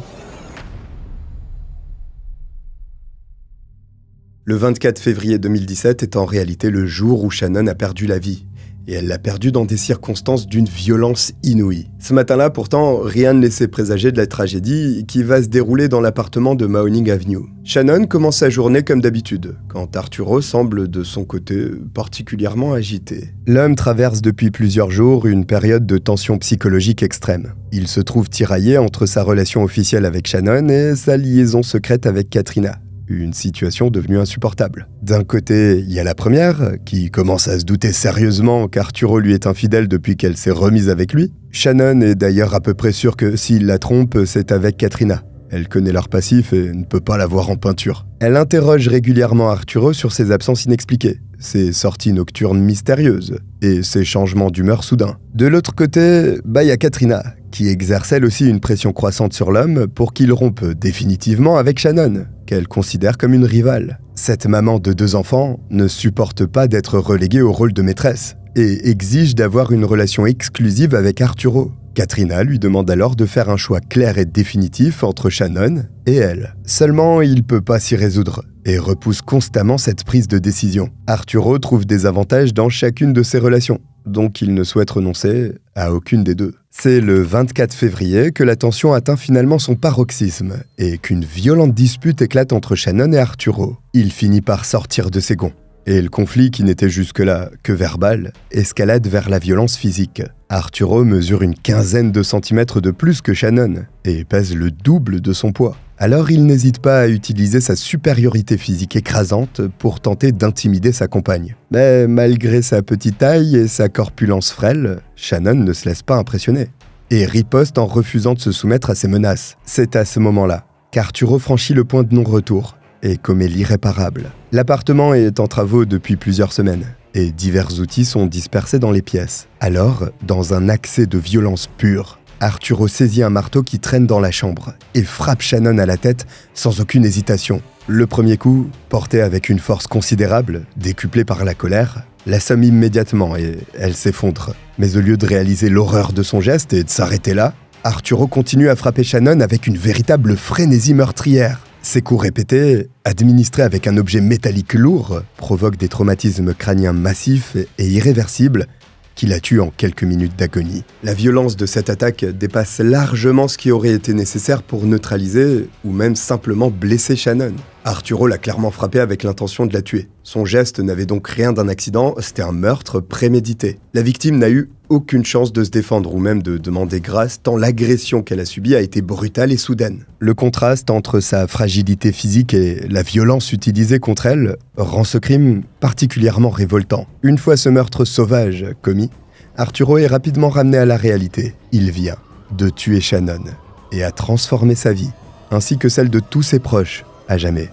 Le 24 février 2017 est en réalité le jour où Shannon a perdu la vie. Et elle l'a perdu dans des circonstances d'une violence inouïe. Ce matin-là, pourtant, rien ne laissait présager de la tragédie qui va se dérouler dans l'appartement de Mahoning Avenue. Shannon commence sa journée comme d'habitude, quand Arturo semble de son côté particulièrement agité. L'homme traverse depuis plusieurs jours une période de tension psychologique extrême. Il se trouve tiraillé entre sa relation officielle avec Shannon et sa liaison secrète avec Katrina. Une situation devenue insupportable. D'un côté, il y a la première, qui commence à se douter sérieusement qu'Arturo lui est infidèle depuis qu'elle s'est remise avec lui. Shannon est d'ailleurs à peu près sûre que s'il la trompe, c'est avec Katrina. Elle connaît leur passif et ne peut pas la voir en peinture. Elle interroge régulièrement Arturo sur ses absences inexpliquées, ses sorties nocturnes mystérieuses et ses changements d'humeur soudains. De l'autre côté, y a Katrina, qui exerce elle aussi une pression croissante sur l'homme pour qu'il rompe définitivement avec Shannon, qu'elle considère comme une rivale. Cette maman de 2 enfants ne supporte pas d'être reléguée au rôle de maîtresse et exige d'avoir une relation exclusive avec Arturo. Katrina lui demande alors de faire un choix clair et définitif entre Shannon et elle. Seulement, il peut pas s'y résoudre et repousse constamment cette prise de décision. Arturo trouve des avantages dans chacune de ses relations, donc il ne souhaite renoncer à aucune des deux. C'est le 24 février que la tension atteint finalement son paroxysme et qu'une violente dispute éclate entre Shannon et Arturo. Il finit par sortir de ses gonds. Et le conflit, qui n'était jusque-là que verbal, escalade vers la violence physique. Arturo mesure une 15aine de centimètres de plus que Shannon et pèse le double de son poids. Alors il n'hésite pas à utiliser sa supériorité physique écrasante pour tenter d'intimider sa compagne. Mais malgré sa petite taille et sa corpulence frêle, Shannon ne se laisse pas impressionner et riposte en refusant de se soumettre à ses menaces. C'est à ce moment-là qu'Arturo franchit le point de non-retour et commet l'irréparable. L'appartement est en travaux depuis plusieurs semaines et divers outils sont dispersés dans les pièces. Alors, dans un accès de violence pure, Arturo saisit un marteau qui traîne dans la chambre et frappe Shannon à la tête sans aucune hésitation. Le premier coup, porté avec une force considérable, décuplée par la colère, l'assomme immédiatement et elle s'effondre. Mais au lieu de réaliser l'horreur de son geste et de s'arrêter là, Arturo continue à frapper Shannon avec une véritable frénésie meurtrière. Ces coups répétés, administrés avec un objet métallique lourd, provoquent des traumatismes crâniens massifs et irréversibles qui la tuent en quelques minutes d'agonie. La violence de cette attaque dépasse largement ce qui aurait été nécessaire pour neutraliser ou même simplement blesser Shannon. Arturo l'a clairement frappée avec l'intention de la tuer. Son geste n'avait donc rien d'un accident, c'était un meurtre prémédité. La victime n'a eu aucune chance de se défendre ou même de demander grâce tant l'agression qu'elle a subie a été brutale et soudaine. Le contraste entre sa fragilité physique et la violence utilisée contre elle rend ce crime particulièrement révoltant. Une fois ce meurtre sauvage commis, Arturo est rapidement ramené à la réalité. Il vient de tuer Shannon et a transformé sa vie, ainsi que celle de tous ses proches, à jamais.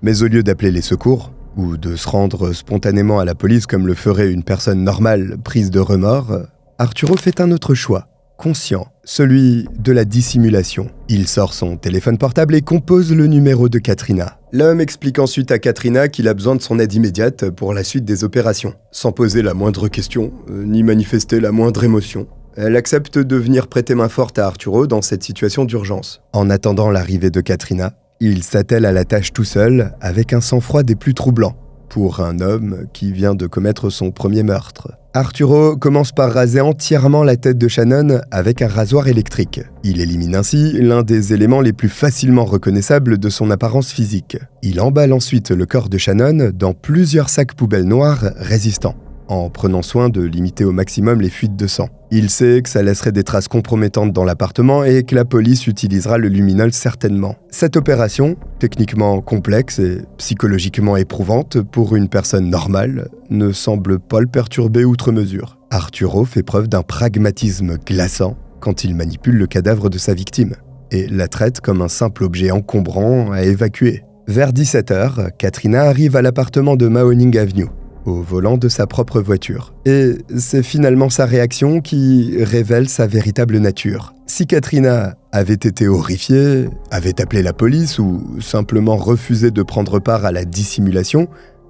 Mais au lieu d'appeler les secours, ou de se rendre spontanément à la police comme le ferait une personne normale prise de remords, Arturo fait un autre choix, conscient, celui de la dissimulation. Il sort son téléphone portable et compose le numéro de Katrina. L'homme explique ensuite à Katrina qu'il a besoin de son aide immédiate pour la suite des opérations. Sans poser la moindre question, ni manifester la moindre émotion, elle accepte de venir prêter main forte à Arturo dans cette situation d'urgence. En attendant l'arrivée de Katrina, il s'attelle à la tâche tout seul, avec un sang-froid des plus troublants, pour un homme qui vient de commettre son premier meurtre. Arturo commence par raser entièrement la tête de Shannon avec un rasoir électrique. Il élimine ainsi l'un des éléments les plus facilement reconnaissables de son apparence physique. Il emballe ensuite le corps de Shannon dans plusieurs sacs poubelles noirs résistants, en prenant soin de limiter au maximum les fuites de sang. Il sait que ça laisserait des traces compromettantes dans l'appartement et que la police utilisera le luminol certainement. Cette opération, techniquement complexe et psychologiquement éprouvante pour une personne normale, ne semble pas le perturber outre mesure. Arturo fait preuve d'un pragmatisme glaçant quand il manipule le cadavre de sa victime et la traite comme un simple objet encombrant à évacuer. Vers 17h, Katrina arrive à l'appartement de Mahoning Avenue, au volant de sa propre voiture. Et c'est finalement sa réaction qui révèle sa véritable nature. Si Katrina avait été horrifiée, avait appelé la police ou simplement refusé de prendre part à la dissimulation,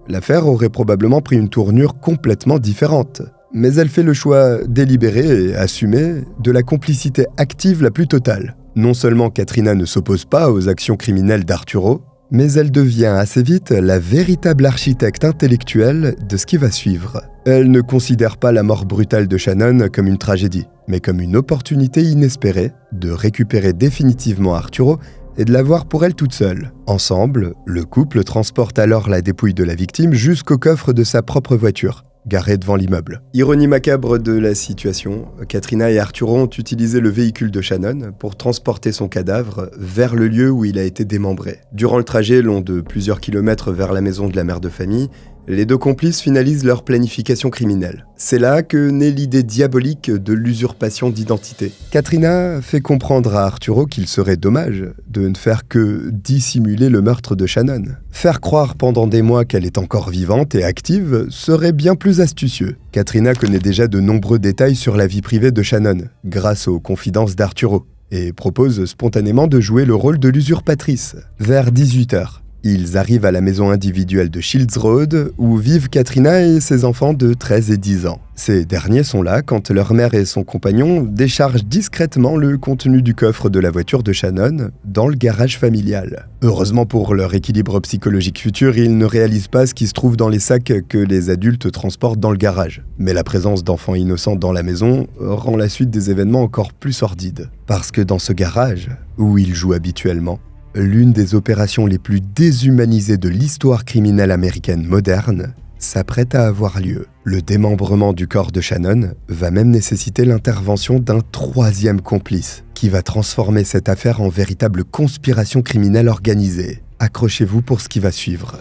l'affaire aurait probablement pris une tournure complètement différente. Mais elle fait le choix délibéré et assumé de la complicité active la plus totale. Non seulement Katrina ne s'oppose pas aux actions criminelles d'Arturo, mais elle devient assez vite la véritable architecte intellectuelle de ce qui va suivre. Elle ne considère pas la mort brutale de Shannon comme une tragédie, mais comme une opportunité inespérée de récupérer définitivement Arturo et de l'avoir pour elle toute seule. Ensemble, le couple transporte alors la dépouille de la victime jusqu'au coffre de sa propre voiture, garée devant l'immeuble. Ironie macabre de la situation, Katrina et Arturo ont utilisé le véhicule de Shannon pour transporter son cadavre vers le lieu où il a été démembré. Durant le trajet long de plusieurs kilomètres vers la maison de la mère de famille, Les deux complices finalisent leur planification criminelle. C'est là que naît l'idée diabolique de l'usurpation d'identité. Katrina fait comprendre à Arturo qu'il serait dommage de ne faire que dissimuler le meurtre de Shannon. Faire croire pendant des mois qu'elle est encore vivante et active serait bien plus astucieux. Katrina connaît déjà de nombreux détails sur la vie privée de Shannon, grâce aux confidences d'Arturo, et propose spontanément de jouer le rôle de l'usurpatrice. Vers 18h, ils arrivent à la maison individuelle de Shields Road, où vivent Katrina et ses enfants de 13 et 10 ans. Ces derniers sont là quand leur mère et son compagnon déchargent discrètement le contenu du coffre de la voiture de Shannon dans le garage familial. Heureusement pour leur équilibre psychologique futur, ils ne réalisent pas ce qui se trouve dans les sacs que les adultes transportent dans le garage. Mais la présence d'enfants innocents dans la maison rend la suite des événements encore plus sordide. Parce que dans ce garage, où ils jouent habituellement, l'une des opérations les plus déshumanisées de l'histoire criminelle américaine moderne s'apprête à avoir lieu. Le démembrement du corps de Shannon va même nécessiter l'intervention d'un troisième complice qui va transformer cette affaire en véritable conspiration criminelle organisée. Accrochez-vous pour ce qui va suivre.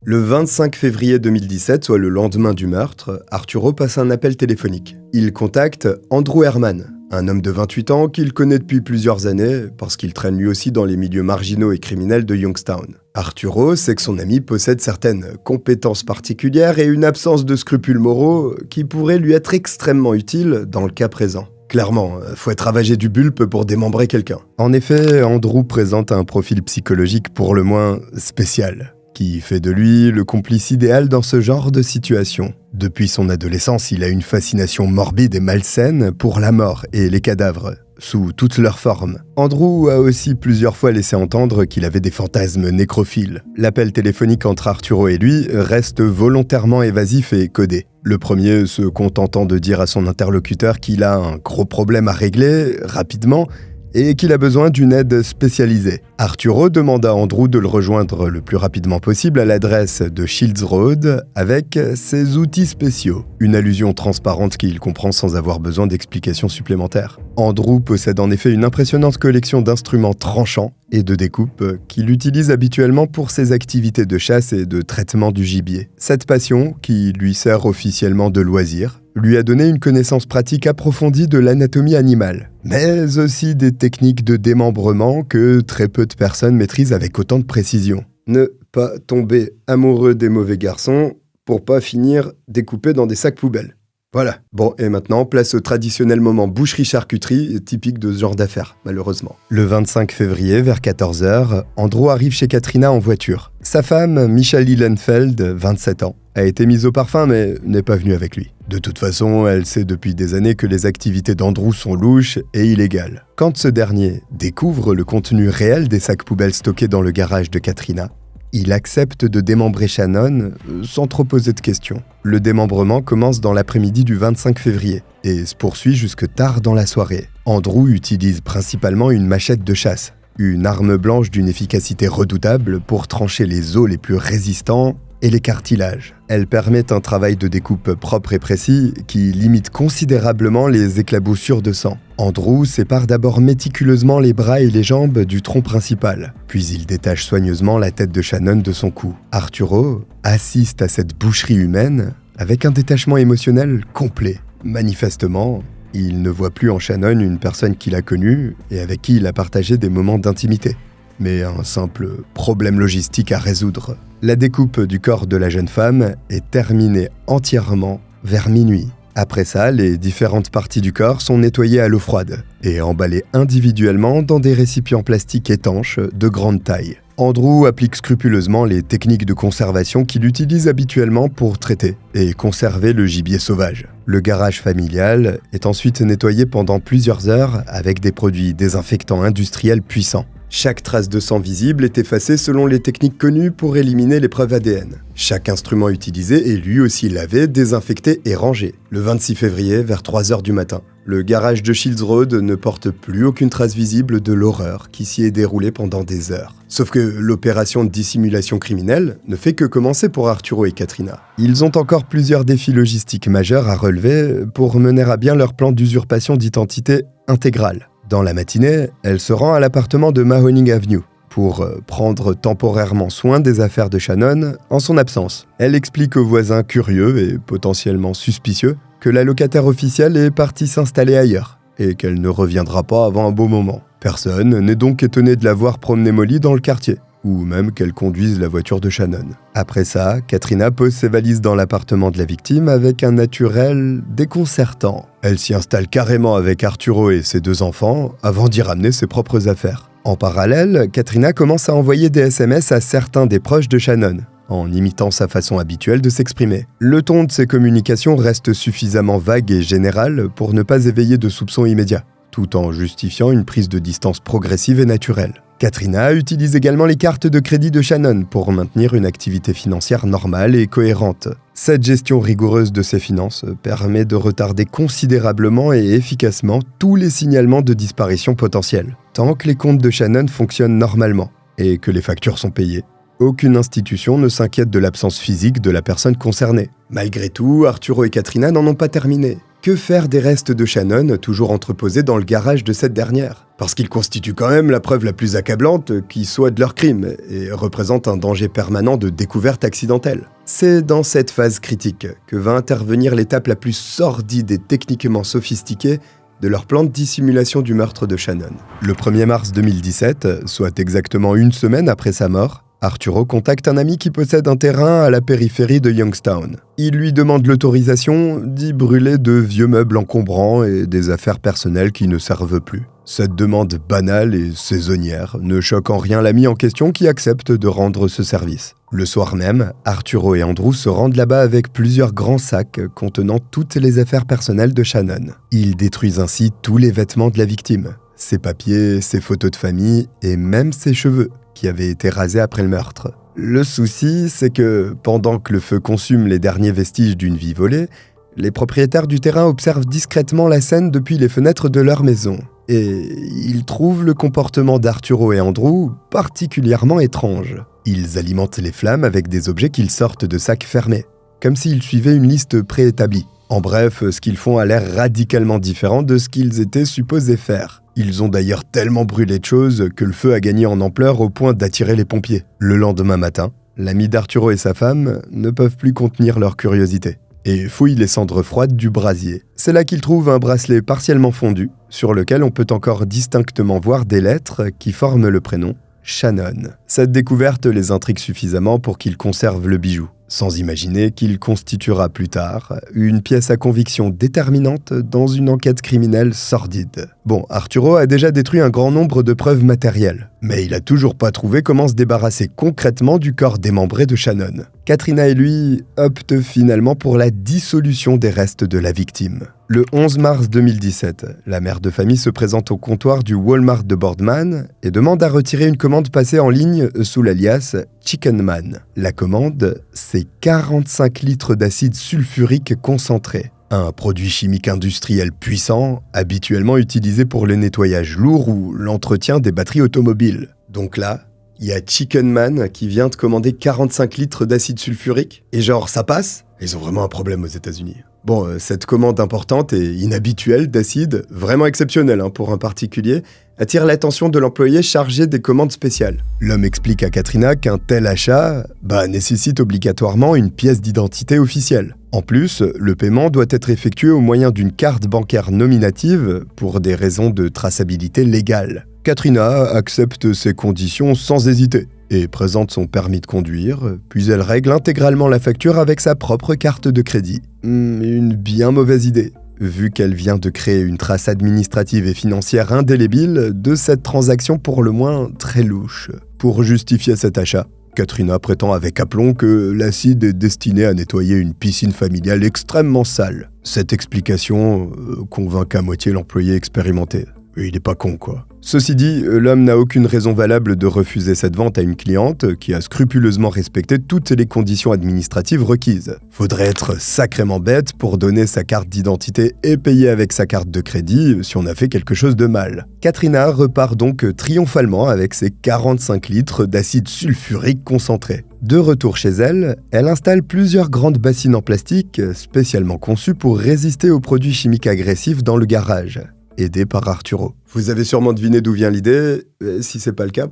Le 25 février 2017, soit le lendemain du meurtre, Arturo passe un appel téléphonique. Il contacte Andrew Herman, un homme de 28 ans qu'il connaît depuis plusieurs années parce qu'il traîne lui aussi dans les milieux marginaux et criminels de Youngstown. Arturo sait que son ami possède certaines compétences particulières et une absence de scrupules moraux qui pourraient lui être extrêmement utiles dans le cas présent. Clairement, faut être ravagé du bulbe pour démembrer quelqu'un. En effet, Andrew présente un profil psychologique pour le moins spécial, qui fait de lui le complice idéal dans ce genre de situation. Depuis son adolescence, il a une fascination morbide et malsaine pour la mort et les cadavres, sous toutes leurs formes. Andrew a aussi plusieurs fois laissé entendre qu'il avait des fantasmes nécrophiles. L'appel téléphonique entre Arturo et lui reste volontairement évasif et codé. Le premier se contentant de dire à son interlocuteur qu'il a un gros problème à régler, rapidement, et qu'il a besoin d'une aide spécialisée. Arturo demande à Andrew de le rejoindre le plus rapidement possible à l'adresse de Shields Road avec ses outils spéciaux. Une allusion transparente qu'il comprend sans avoir besoin d'explications supplémentaires. Andrew possède en effet une impressionnante collection d'instruments tranchants et de découpe qu'il utilise habituellement pour ses activités de chasse et de traitement du gibier. Cette passion, qui lui sert officiellement de loisir, lui a donné une connaissance pratique approfondie de l'anatomie animale, mais aussi des techniques de démembrement que très peu de personnes maîtrisent avec autant de précision. Ne pas tomber amoureux des mauvais garçons pour pas finir découpé dans des sacs poubelles. Voilà. Bon, et maintenant, place au traditionnel moment boucherie-charcuterie, typique de ce genre d'affaires, malheureusement. Le 25 février, vers 14h, Andrew arrive chez Katrina en voiture. Sa femme, Michelle Lillenfeld, 27 ans, a été mise au parfum mais n'est pas venue avec lui. De toute façon, elle sait depuis des années que les activités d'Andrew sont louches et illégales. Quand ce dernier découvre le contenu réel des sacs poubelles stockés dans le garage de Katrina, il accepte de démembrer Shannon sans trop poser de questions. Le démembrement commence dans l'après-midi du 25 février et se poursuit jusque tard dans la soirée. Andrew utilise principalement une machette de chasse, une arme blanche d'une efficacité redoutable pour trancher les os les plus résistants et les cartilages. Elle permet un travail de découpe propre et précis qui limite considérablement les éclaboussures de sang. Andrew sépare d'abord méticuleusement les bras et les jambes du tronc principal, puis il détache soigneusement la tête de Shannon de son cou. Arturo assiste à cette boucherie humaine avec un détachement émotionnel complet. Manifestement, il ne voit plus en Shannon une personne qu'il a connue et avec qui il a partagé des moments d'intimité, mais un simple problème logistique à résoudre. La découpe du corps de la jeune femme est terminée entièrement vers minuit. Après ça, les différentes parties du corps sont nettoyées à l'eau froide et emballées individuellement dans des récipients plastiques étanches de grande taille. Andrew applique scrupuleusement les techniques de conservation qu'il utilise habituellement pour traiter et conserver le gibier sauvage. Le garage familial est ensuite nettoyé pendant plusieurs heures avec des produits désinfectants industriels puissants. Chaque trace de sang visible est effacée selon les techniques connues pour éliminer les preuves ADN. Chaque instrument utilisé est lui aussi lavé, désinfecté et rangé. Le 26 février, vers 3h du matin, le garage de Shields Road ne porte plus aucune trace visible de l'horreur qui s'y est déroulée pendant des heures. Sauf que l'opération de dissimulation criminelle ne fait que commencer pour Arturo et Katrina. Ils ont encore plusieurs défis logistiques majeurs à relever pour mener à bien leur plan d'usurpation d'identité intégrale. Dans la matinée, elle se rend à l'appartement de Mahoning Avenue pour prendre temporairement soin des affaires de Shannon en son absence. Elle explique aux voisins curieux et potentiellement suspicieux que la locataire officielle est partie s'installer ailleurs et qu'elle ne reviendra pas avant un beau moment. Personne n'est donc étonné de la voir promener Molly dans le quartier, ou même qu'elle conduise la voiture de Shannon. Après ça, Katrina pose ses valises dans l'appartement de la victime avec un naturel déconcertant. Elle s'y installe carrément avec Arturo et ses 2 enfants avant d'y ramener ses propres affaires. En parallèle, Katrina commence à envoyer des SMS à certains des proches de Shannon, en imitant sa façon habituelle de s'exprimer. Le ton de ses communications reste suffisamment vague et général pour ne pas éveiller de soupçons immédiats, tout en justifiant une prise de distance progressive et naturelle. Katrina utilise également les cartes de crédit de Shannon pour maintenir une activité financière normale et cohérente. Cette gestion rigoureuse de ses finances permet de retarder considérablement et efficacement tous les signalements de disparition potentiels. Tant que les comptes de Shannon fonctionnent normalement et que les factures sont payées, aucune institution ne s'inquiète de l'absence physique de la personne concernée. Malgré tout, Arturo et Katrina n'en ont pas terminé. Que faire des restes de Shannon toujours entreposés dans le garage de cette dernière ? Parce qu'ils constituent quand même la preuve la plus accablante qui soit de leur crime et représentent un danger permanent de découverte accidentelle. C'est dans cette phase critique que va intervenir l'étape la plus sordide et techniquement sophistiquée de leur plan de dissimulation du meurtre de Shannon. Le 1er mars 2017, soit exactement une semaine après sa mort, Arturo contacte un ami qui possède un terrain à la périphérie de Youngstown. Il lui demande l'autorisation d'y brûler de vieux meubles encombrants et des affaires personnelles qui ne servent plus. Cette demande banale et saisonnière ne choque en rien l'ami en question qui accepte de rendre ce service. Le soir même, Arturo et Andrew se rendent là-bas avec plusieurs grands sacs contenant toutes les affaires personnelles de Shannon. Ils détruisent ainsi tous les vêtements de la victime, ses papiers, ses photos de famille et même ses cheveux, qui avaient été rasés après le meurtre. Le souci, c'est que, pendant que le feu consume les derniers vestiges d'une vie volée, les propriétaires du terrain observent discrètement la scène depuis les fenêtres de leur maison. Et ils trouvent le comportement d'Arturo et Andrew particulièrement étrange. Ils alimentent les flammes avec des objets qu'ils sortent de sacs fermés, comme s'ils suivaient une liste préétablie. En bref, ce qu'ils font a l'air radicalement différent de ce qu'ils étaient supposés faire. Ils ont d'ailleurs tellement brûlé de choses que le feu a gagné en ampleur au point d'attirer les pompiers. Le lendemain matin, l'ami d'Arturo et sa femme ne peuvent plus contenir leur curiosité et fouillent les cendres froides du brasier. C'est là qu'ils trouvent un bracelet partiellement fondu, sur lequel on peut encore distinctement voir des lettres qui forment le prénom Shannon. Cette découverte les intrigue suffisamment pour qu'ils conservent le bijou, sans imaginer qu'il constituera plus tard une pièce à conviction déterminante dans une enquête criminelle sordide. Bon, Arturo a déjà détruit un grand nombre de preuves matérielles, mais il a toujours pas trouvé comment se débarrasser concrètement du corps démembré de Shannon. Katrina et lui optent finalement pour la dissolution des restes de la victime. Le 11 mars 2017, la mère de famille se présente au comptoir du Walmart de Boardman et demande à retirer une commande passée en ligne sous l'alias Chicken Man. La commande, c'est 45 litres d'acide sulfurique concentré, un produit chimique industriel puissant, habituellement utilisé pour le nettoyage lourd ou l'entretien des batteries automobiles. Donc là, il y a Chicken Man qui vient de commander 45 litres d'acide sulfurique, et genre ça passe ? Ils ont vraiment un problème aux États-Unis. Bon, cette commande importante et inhabituelle d'acide, vraiment exceptionnelle pour un particulier, attire l'attention de l'employé chargé des commandes spéciales. L'homme explique à Katrina qu'un tel achat nécessite obligatoirement une pièce d'identité officielle. En plus, le paiement doit être effectué au moyen d'une carte bancaire nominative pour des raisons de traçabilité légale. Katrina accepte ces conditions sans hésiter et présente son permis de conduire, puis elle règle intégralement la facture avec sa propre carte de crédit. Une bien mauvaise idée, vu qu'elle vient de créer une trace administrative et financière indélébile de cette transaction pour le moins très louche. Pour justifier cet achat, Katrina prétend avec aplomb que l'acide est destiné à nettoyer une piscine familiale extrêmement sale. Cette explication convainc à moitié l'employé expérimenté. Il est pas con, quoi. Ceci dit, l'homme n'a aucune raison valable de refuser cette vente à une cliente qui a scrupuleusement respecté toutes les conditions administratives requises. Faudrait être sacrément bête pour donner sa carte d'identité et payer avec sa carte de crédit si on a fait quelque chose de mal. Katrina repart donc triomphalement avec ses 45 litres d'acide sulfurique concentré. De retour chez elle, elle installe plusieurs grandes bassines en plastique spécialement conçues pour résister aux produits chimiques agressifs dans le garage. aidés par Arturo. Vous avez sûrement deviné d'où vient l'idée, et si c'est pas le cas,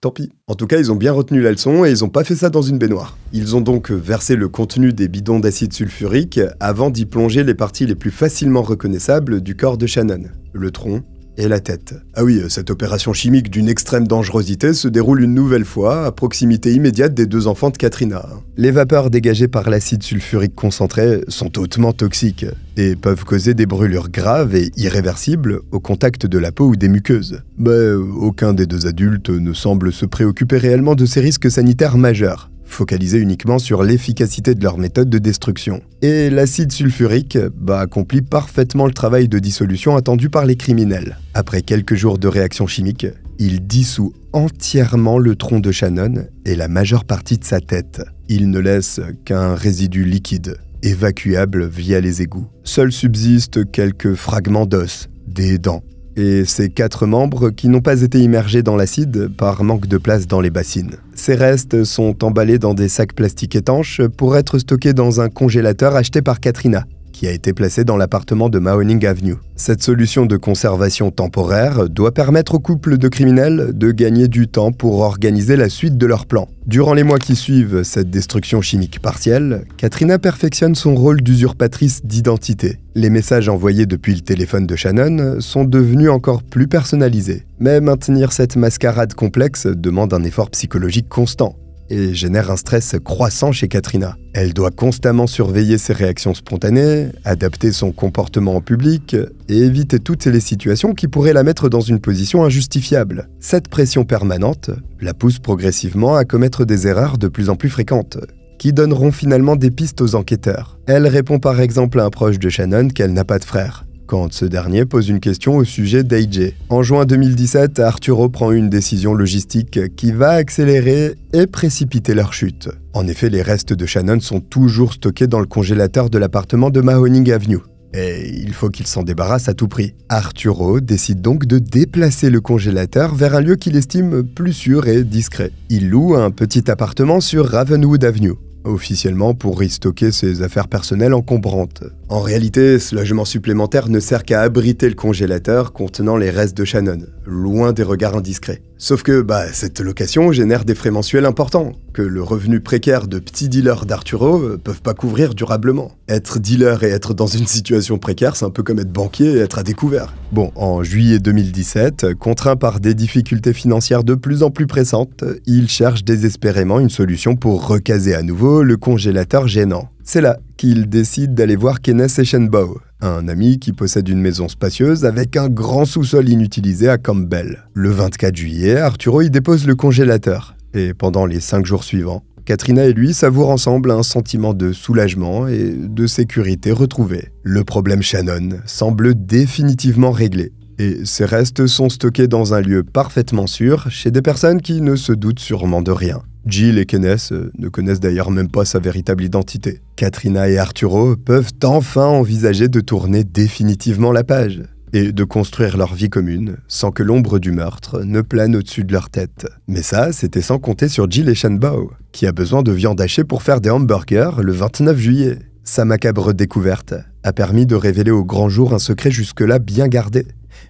tant pis. En tout cas, ils ont bien retenu la leçon et ils ont pas fait ça dans une baignoire. Ils ont donc versé le contenu des bidons d'acide sulfurique avant d'y plonger les parties les plus facilement reconnaissables du corps de Shannon, le tronc et la tête. Ah oui, cette opération chimique d'une extrême dangerosité se déroule une nouvelle fois à proximité immédiate des 2 enfants de Katrina. Les vapeurs dégagées par l'acide sulfurique concentré sont hautement toxiques et peuvent causer des brûlures graves et irréversibles au contact de la peau ou des muqueuses. Mais aucun des 2 adultes ne semble se préoccuper réellement de ces risques sanitaires majeurs, focalisés uniquement sur l'efficacité de leur méthode de destruction. Et l'acide sulfurique accomplit parfaitement le travail de dissolution attendu par les criminels. Après quelques jours de réaction chimique, il dissout entièrement le tronc de Shannon et la majeure partie de sa tête. Il ne laisse qu'un résidu liquide, évacuable via les égouts. Seuls subsistent quelques fragments d'os, des dents, et ces 4 membres qui n'ont pas été immergés dans l'acide par manque de place dans les bassines. Ces restes sont emballés dans des sacs plastiques étanches pour être stockés dans un congélateur acheté par Katrina, qui a été placé dans l'appartement de Mahoning Avenue. Cette solution de conservation temporaire doit permettre au couple de criminels de gagner du temps pour organiser la suite de leur plan. Durant les mois qui suivent cette destruction chimique partielle, Katrina perfectionne son rôle d'usurpatrice d'identité. Les messages envoyés depuis le téléphone de Shannon sont devenus encore plus personnalisés. Mais maintenir cette mascarade complexe demande un effort psychologique constant et génère un stress croissant chez Katrina. Elle doit constamment surveiller ses réactions spontanées, adapter son comportement en public et éviter toutes les situations qui pourraient la mettre dans une position injustifiable. Cette pression permanente la pousse progressivement à commettre des erreurs de plus en plus fréquentes, qui donneront finalement des pistes aux enquêteurs. Elle répond par exemple à un proche de Shannon qu'elle n'a pas de frère, quand ce dernier pose une question au sujet d'AJ. En juin 2017, Arturo prend une décision logistique qui va accélérer et précipiter leur chute. En effet, les restes de Shannon sont toujours stockés dans le congélateur de l'appartement de Mahoning Avenue. Et il faut qu'il s'en débarrasse à tout prix. Arturo décide donc de déplacer le congélateur vers un lieu qu'il estime plus sûr et discret. Il loue un petit appartement sur Ravenwood Avenue, officiellement pour y stocker ses affaires personnelles encombrantes. En réalité, ce logement supplémentaire ne sert qu'à abriter le congélateur contenant les restes de Shannon, loin des regards indiscrets. Sauf que cette location génère des frais mensuels importants, que le revenu précaire de petits dealers d'Arturo peuvent pas couvrir durablement. Être dealer et être dans une situation précaire, c'est un peu comme être banquier et être à découvert. En juillet 2017, contraint par des difficultés financières de plus en plus pressantes, il cherche désespérément une solution pour recaser à nouveau le congélateur gênant. C'est là qu'il décide d'aller voir Kenneth Eschenbaugh, un ami qui possède une maison spacieuse avec un grand sous-sol inutilisé à Campbell. Le 24 juillet, Arturo y dépose le congélateur. Et pendant les 5 jours suivants, Katrina et lui savourent ensemble un sentiment de soulagement et de sécurité retrouvé. Le problème Shannon semble définitivement réglé. Et ces restes sont stockés dans un lieu parfaitement sûr chez des personnes qui ne se doutent sûrement de rien. Jill et Kenneth ne connaissent d'ailleurs même pas sa véritable identité. Katrina et Arturo peuvent enfin envisager de tourner définitivement la page et de construire leur vie commune sans que l'ombre du meurtre ne plane au-dessus de leur tête. Mais ça, c'était sans compter sur Jill Eschenbaugh, qui a besoin de viande hachée pour faire des hamburgers le 29 juillet. Sa macabre découverte a permis de révéler au grand jour un secret jusque-là bien gardé,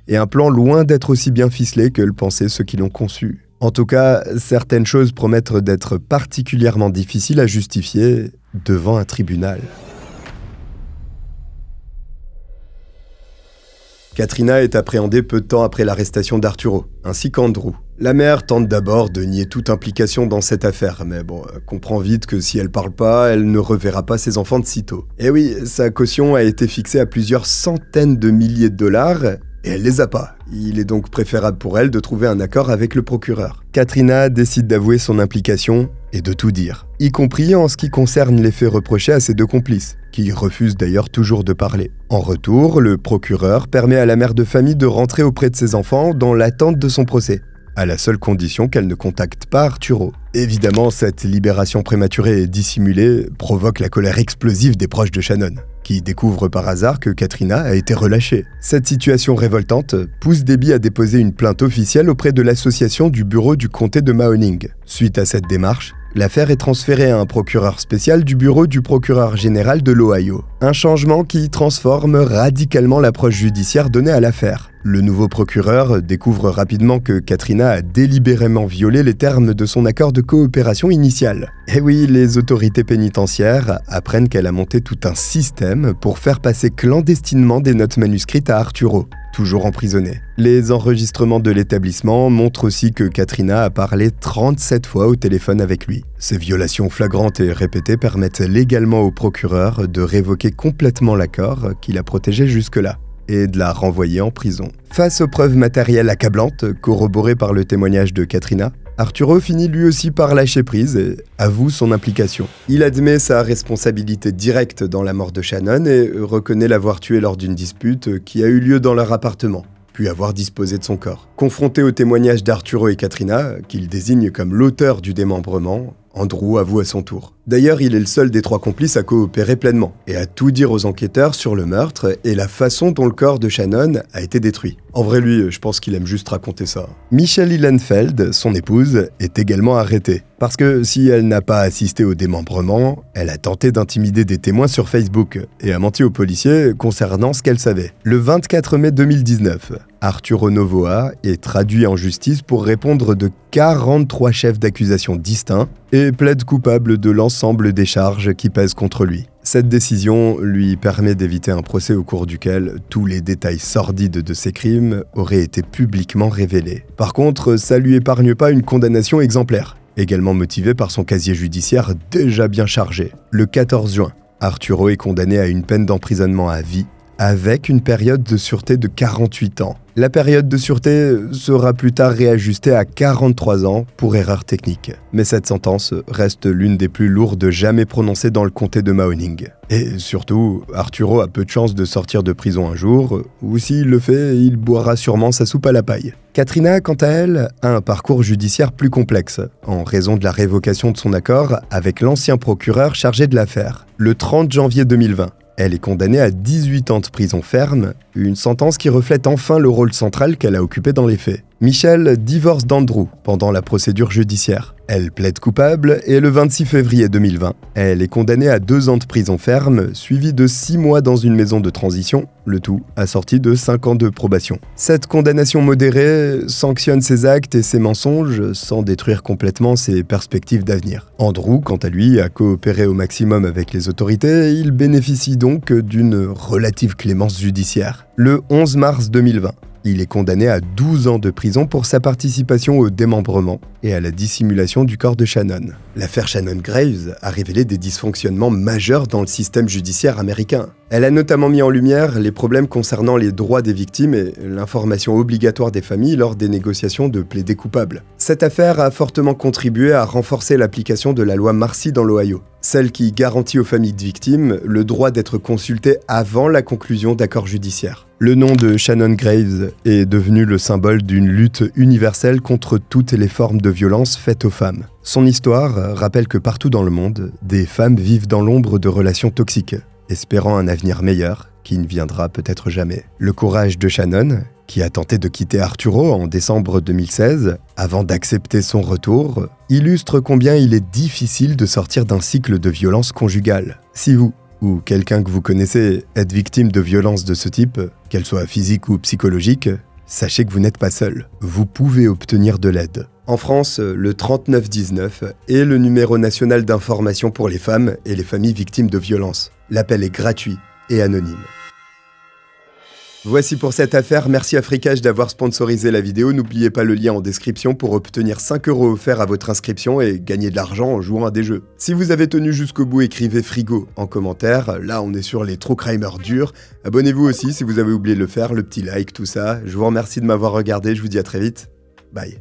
et un plan loin d'être aussi bien ficelé que le pensaient ceux qui l'ont conçu. En tout cas, certaines choses promettent d'être particulièrement difficiles à justifier devant un tribunal. Katrina est appréhendée peu de temps après l'arrestation d'Arturo, ainsi qu'Andrew. La mère tente d'abord de nier toute implication dans cette affaire, mais elle comprend vite que si elle parle pas, elle ne reverra pas ses enfants de sitôt. Et oui, sa caution a été fixée à plusieurs centaines de milliers de dollars, et elle les a pas. Il est donc préférable pour elle de trouver un accord avec le procureur. Katrina décide d'avouer son implication et de tout dire, y compris en ce qui concerne les faits reprochés à ses 2 complices, qui refusent d'ailleurs toujours de parler. En retour, le procureur permet à la mère de famille de rentrer auprès de ses enfants dans l'attente de son procès, à la seule condition qu'elle ne contacte pas Arturo. Évidemment, cette libération prématurée et dissimulée provoque la colère explosive des proches de Shannon, qui découvrent par hasard que Katrina a été relâchée. Cette situation révoltante pousse Debbie à déposer une plainte officielle auprès de l'association du bureau du comté de Mahoning. Suite à cette démarche, l'affaire est transférée à un procureur spécial du bureau du procureur général de l'Ohio. Un changement qui transforme radicalement l'approche judiciaire donnée à l'affaire. Le nouveau procureur découvre rapidement que Katrina a délibérément violé les termes de son accord de coopération initial. Et oui, les autorités pénitentiaires apprennent qu'elle a monté tout un système pour faire passer clandestinement des notes manuscrites à Arturo, toujours emprisonné. Les enregistrements de l'établissement montrent aussi que Katrina a parlé 37 fois au téléphone avec lui. Ces violations flagrantes et répétées permettent légalement au procureur de révoquer complètement l'accord qui la protégeait jusque-là et de la renvoyer en prison. Face aux preuves matérielles accablantes, corroborées par le témoignage de Katrina, Arturo finit lui aussi par lâcher prise et avoue son implication. Il admet sa responsabilité directe dans la mort de Shannon et reconnaît l'avoir tuée lors d'une dispute qui a eu lieu dans leur appartement, puis avoir disposé de son corps. Confronté au témoignage d'Arturo et Katrina, qu'il désigne comme l'auteur du démembrement, Andrew avoue à son tour. D'ailleurs, il est le seul des 3 complices à coopérer pleinement et à tout dire aux enquêteurs sur le meurtre et la façon dont le corps de Shannon a été détruit. En vrai, lui, je pense qu'il aime juste raconter ça. Michelle Ihlenfeld, son épouse, est également arrêtée. Parce que si elle n'a pas assisté au démembrement, elle a tenté d'intimider des témoins sur Facebook et a menti aux policiers concernant ce qu'elle savait. Le 24 mai 2019, Arturo Novoa est traduit en justice pour répondre de 43 chefs d'accusation distincts et plaide coupable de l'ensemble des charges qui pèsent contre lui. Cette décision lui permet d'éviter un procès au cours duquel tous les détails sordides de ses crimes auraient été publiquement révélés. Par contre, ça lui épargne pas une condamnation exemplaire, également motivée par son casier judiciaire déjà bien chargé. Le 14 juin, Arturo est condamné à une peine d'emprisonnement à vie avec une période de sûreté de 48 ans. La période de sûreté sera plus tard réajustée à 43 ans pour erreur technique. Mais cette sentence reste l'une des plus lourdes jamais prononcées dans le comté de Mahoning. Et surtout, Arturo a peu de chances de sortir de prison un jour, ou s'il le fait, il boira sûrement sa soupe à la paille. Katrina, quant à elle, a un parcours judiciaire plus complexe, en raison de la révocation de son accord avec l'ancien procureur chargé de l'affaire. Le 30 janvier 2020, elle est condamnée à 18 ans de prison ferme, une sentence qui reflète enfin le rôle central qu'elle a occupé dans les faits. Michelle divorce d'Andrew pendant la procédure judiciaire. Elle plaide coupable et le 26 février 2020, elle est condamnée à 2 ans de prison ferme, suivie de 6 mois dans une maison de transition, le tout assorti de 5 ans de probation. Cette condamnation modérée sanctionne ses actes et ses mensonges sans détruire complètement ses perspectives d'avenir. Andrew, quant à lui, a coopéré au maximum avec les autorités et il bénéficie donc d'une relative clémence judiciaire. Le 11 mars 2020, il est condamné à 12 ans de prison pour sa participation au démembrement et à la dissimulation du corps de Shannon. L'affaire Shannon Graves a révélé des dysfonctionnements majeurs dans le système judiciaire américain. Elle a notamment mis en lumière les problèmes concernant les droits des victimes et l'information obligatoire des familles lors des négociations de plaider coupable. Cette affaire a fortement contribué à renforcer l'application de la loi Marcy dans l'Ohio, celle qui garantit aux familles de victimes le droit d'être consultées avant la conclusion d'accords judiciaires. Le nom de Shannon Graves est devenu le symbole d'une lutte universelle contre toutes les formes de violence faites aux femmes. Son histoire rappelle que partout dans le monde, des femmes vivent dans l'ombre de relations toxiques, espérant un avenir meilleur qui ne viendra peut-être jamais. Le courage de Shannon, qui a tenté de quitter Arturo en décembre 2016, avant d'accepter son retour, illustre combien il est difficile de sortir d'un cycle de violence conjugale. Si vous, ou quelqu'un que vous connaissez, êtes victime de violences de ce type, qu'elles soient physiques ou psychologiques, sachez que vous n'êtes pas seul. Vous pouvez obtenir de l'aide. En France, le 3919 est le numéro national d'information pour les femmes et les familles victimes de violences. L'appel est gratuit et anonyme. Voici pour cette affaire, merci à Fricage d'avoir sponsorisé la vidéo. N'oubliez pas le lien en description pour obtenir 5 € offerts à votre inscription et gagner de l'argent en jouant à des jeux. Si vous avez tenu jusqu'au bout, écrivez frigo en commentaire. Là, on est sur les true crimers durs. Abonnez-vous aussi si vous avez oublié de le faire, le petit like, tout ça. Je vous remercie de m'avoir regardé, je vous dis à très vite. Bye.